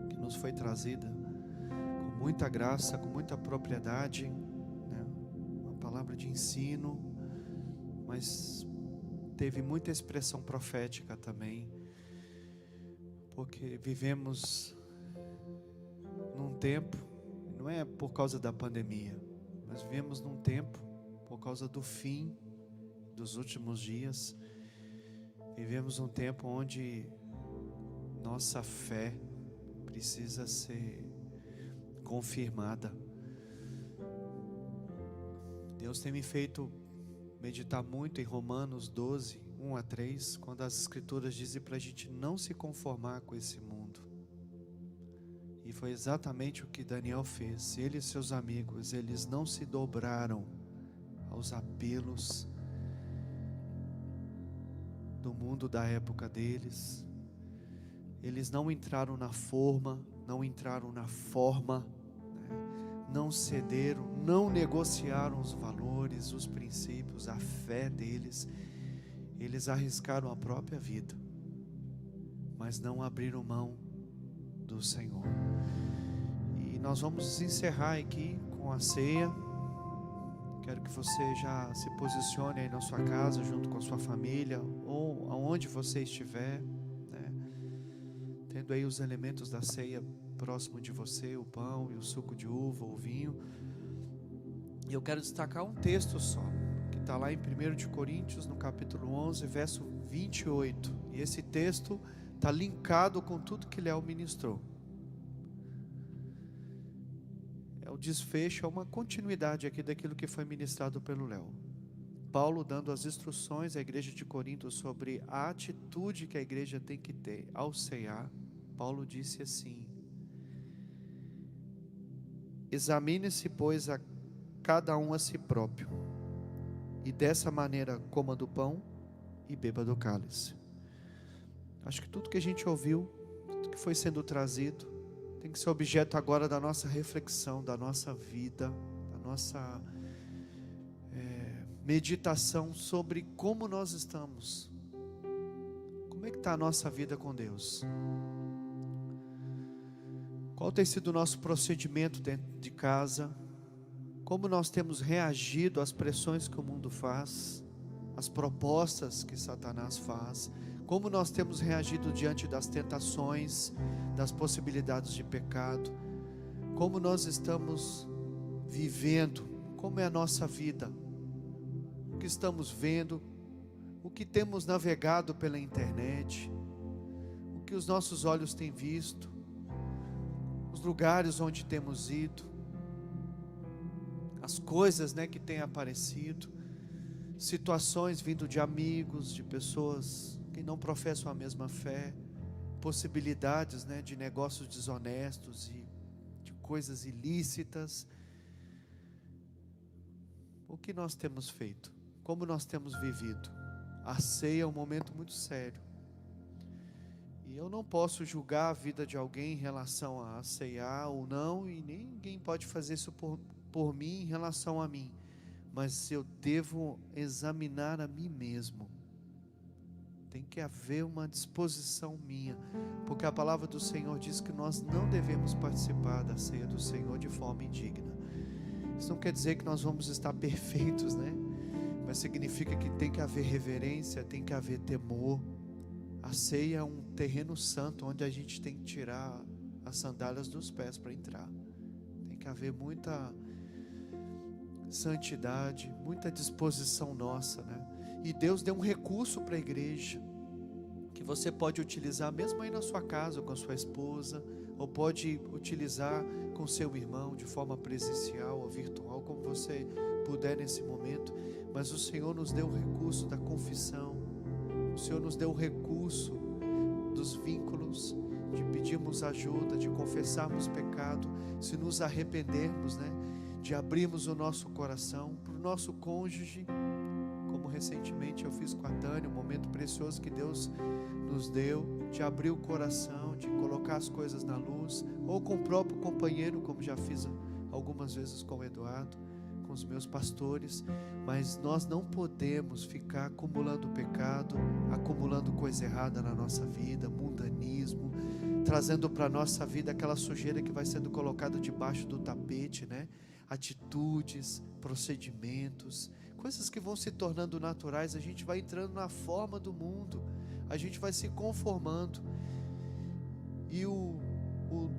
que nos foi trazida com muita graça, com muita propriedade, né? Uma palavra de ensino, mas teve muita expressão profética também, porque vivemos num tempo, não é por causa da pandemia, mas vivemos num tempo por causa do fim dos últimos dias. Vivemos um tempo onde nossa fé precisa ser confirmada. Deus tem me feito meditar muito em Romanos 12, 1 a 3, quando as escrituras dizem para a gente não se conformar com esse mundo. E foi exatamente o que Daniel fez. Ele e seus amigos, eles não se dobraram aos apelos do mundo da época deles. Eles não entraram na forma, não entraram na forma, né? Não cederam, não negociaram os valores, os princípios, a fé deles. Eles arriscaram a própria vida, mas não abriram mão do Senhor. E nós vamos encerrar aqui com com a ceia. Quero que você já se posicione aí na sua casa, junto com a sua família, ou aonde você estiver, né? Tendo aí os elementos da ceia próximo de você, o pão e o suco de uva, o vinho. E eu quero destacar um texto só, que está lá em 1 de Coríntios, no capítulo 11, verso 28. E esse texto está linkado com tudo que Léo ministrou. É o desfecho, é uma continuidade aqui daquilo que foi ministrado pelo Léo. Paulo dando as instruções à igreja de Corinto sobre a atitude que a igreja tem que ter ao ceiar. Paulo disse assim: examine-se, pois, a cada um a si próprio, e dessa maneira coma do pão e beba do cálice. Acho que tudo que a gente ouviu, tudo que foi sendo trazido, tem que ser objeto agora da nossa reflexão, da nossa vida, da nossa meditação sobre como nós estamos. Como é que está a nossa vida com Deus? Qual tem sido o nosso procedimento dentro de casa? Como nós temos reagido às pressões que o mundo faz, às propostas que Satanás faz? Como nós temos reagido diante das tentações, das possibilidades de pecado? Como nós estamos vivendo? Como é a nossa vida? O que estamos vendo? O que temos navegado pela internet? O que os nossos olhos têm visto? Os lugares onde temos ido? As coisas, que têm aparecido? Situações vindo de amigos, de pessoas que não professam a mesma fé, possibilidades, de negócios desonestos e de coisas ilícitas. O que nós temos feito? Como nós temos vivido? A ceia é um momento muito sério. E eu não posso julgar a vida de alguém em relação a ceiar ou não, e ninguém pode fazer isso por mim em relação a mim. Mas eu devo examinar a mim mesmo. Tem que haver uma disposição minha, porque a palavra do Senhor diz que nós não devemos participar da ceia do Senhor de forma indigna. Isso não quer dizer que nós vamos estar perfeitos, mas significa que tem que haver reverência, tem que haver temor. A ceia é um terreno santo, onde a gente tem que tirar as sandálias dos pés para entrar. Tem que haver muita santidade, muita disposição nossa, E Deus deu um recurso para a igreja, que você pode utilizar mesmo aí na sua casa, com a sua esposa, ou pode utilizar com seu irmão, de forma presencial ou virtual, como você puder nesse momento. Mas o Senhor nos deu o recurso da confissão, o Senhor nos deu o recurso dos vínculos, de pedirmos ajuda, de confessarmos pecado, se nos arrependermos, de abrirmos o nosso coração para o nosso cônjuge, como recentemente eu fiz com a Tânia, um momento precioso que Deus nos deu, de abrir o coração, de colocar as coisas na luz, ou com o próprio companheiro, como já fiz algumas vezes com o Eduardo, com os meus pastores. Mas nós não podemos ficar acumulando pecado, acumulando coisa errada na nossa vida, mundanismo, trazendo para a nossa vida aquela sujeira que vai sendo colocada debaixo do tapete, atitudes, procedimentos, coisas que vão se tornando naturais. A gente vai entrando na forma do mundo, a gente vai se conformando, e o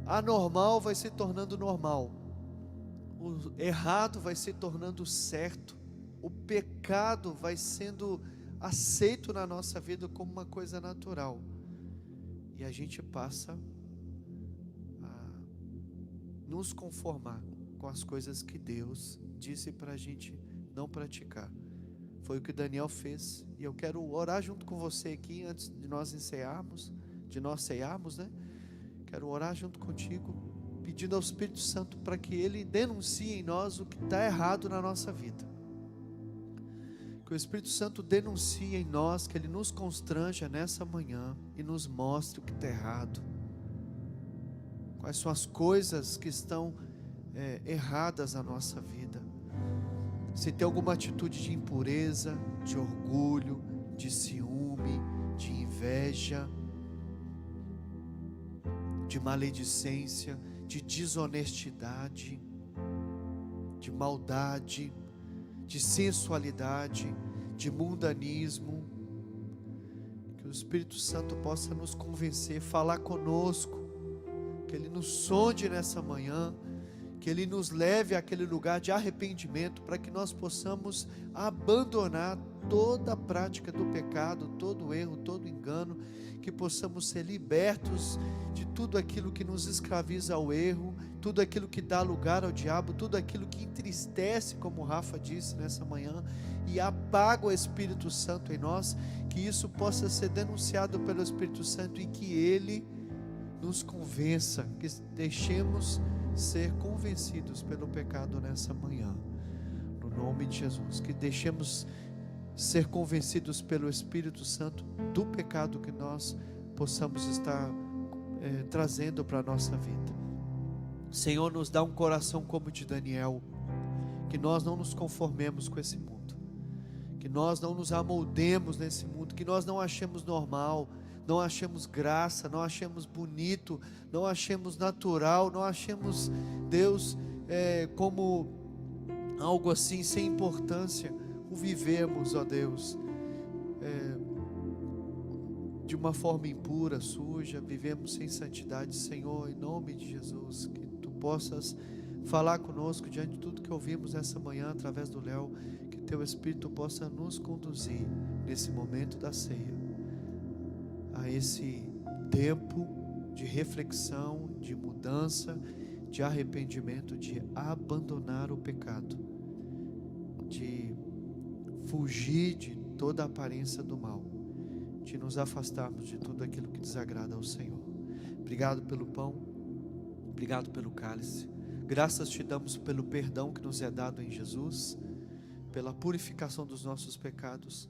anormal vai se tornando normal, o errado vai se tornando certo, o pecado vai sendo aceito na nossa vida como uma coisa natural, e a gente passa a nos conformar com as coisas que Deus disse para a gente não praticar. Foi o que Daniel fez, e eu quero orar junto com você aqui, antes de nós cearmos, quero orar junto contigo, pedindo ao Espírito Santo para que Ele denuncie em nós o que está errado na nossa vida, que o Espírito Santo denuncie em nós, que Ele nos constranja nessa manhã e nos mostre o que está errado, quais são as coisas que estão erradas na nossa vida. Se tem alguma atitude de impureza, de orgulho, de ciúme, de inveja, de maledicência, de desonestidade, de maldade, de sensualidade, de mundanismo. Que o Espírito Santo possa nos convencer, falar conosco, que Ele nos sonde nessa manhã, que Ele nos leve àquele lugar de arrependimento, para que nós possamos abandonar toda a prática do pecado, todo o erro, todo o engano, que possamos ser libertos de tudo aquilo que nos escraviza ao erro, tudo aquilo que dá lugar ao diabo, tudo aquilo que entristece, como o Rafa disse nessa manhã, e apaga o Espírito Santo em nós, que isso possa ser denunciado pelo Espírito Santo e que Ele nos convença, que deixemos ser convencidos pelo pecado nessa manhã, no nome de Jesus, que deixemos ser convencidos pelo Espírito Santo do pecado que nós possamos estar trazendo para a nossa vida. Senhor, nos dá um coração como o de Daniel, que nós não nos conformemos com esse mundo, que nós não nos amoldemos nesse mundo, que nós não achemos normal, não achemos graça, não achemos bonito, não achemos natural, não achemos Deus como algo assim sem importância, o vivemos, ó Deus, de uma forma impura, suja, vivemos sem santidade. Senhor, em nome de Jesus, que Tu possas falar conosco diante de tudo que ouvimos nessa manhã através do Léo, que Teu Espírito possa nos conduzir nesse momento da ceia, a esse tempo de reflexão, de mudança, de arrependimento, de abandonar o pecado, de fugir de toda a aparência do mal, de nos afastarmos de tudo aquilo que desagrada ao Senhor. Obrigado pelo pão, obrigado pelo cálice, graças te damos pelo perdão que nos é dado em Jesus, pela purificação dos nossos pecados,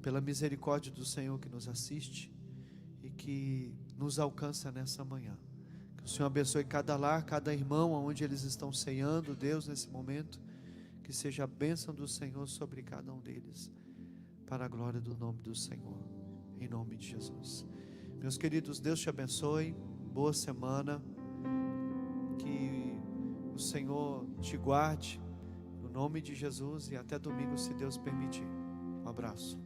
pela misericórdia do Senhor que nos assiste e que nos alcança nessa manhã. Que o Senhor abençoe cada lar, cada irmão, onde eles estão ceando, Deus, nesse momento, que seja a bênção do Senhor sobre cada um deles, para a glória do nome do Senhor, em nome de Jesus. Meus queridos, Deus te abençoe, boa semana, que o Senhor te guarde, no nome de Jesus, e até domingo, se Deus permitir. Um abraço.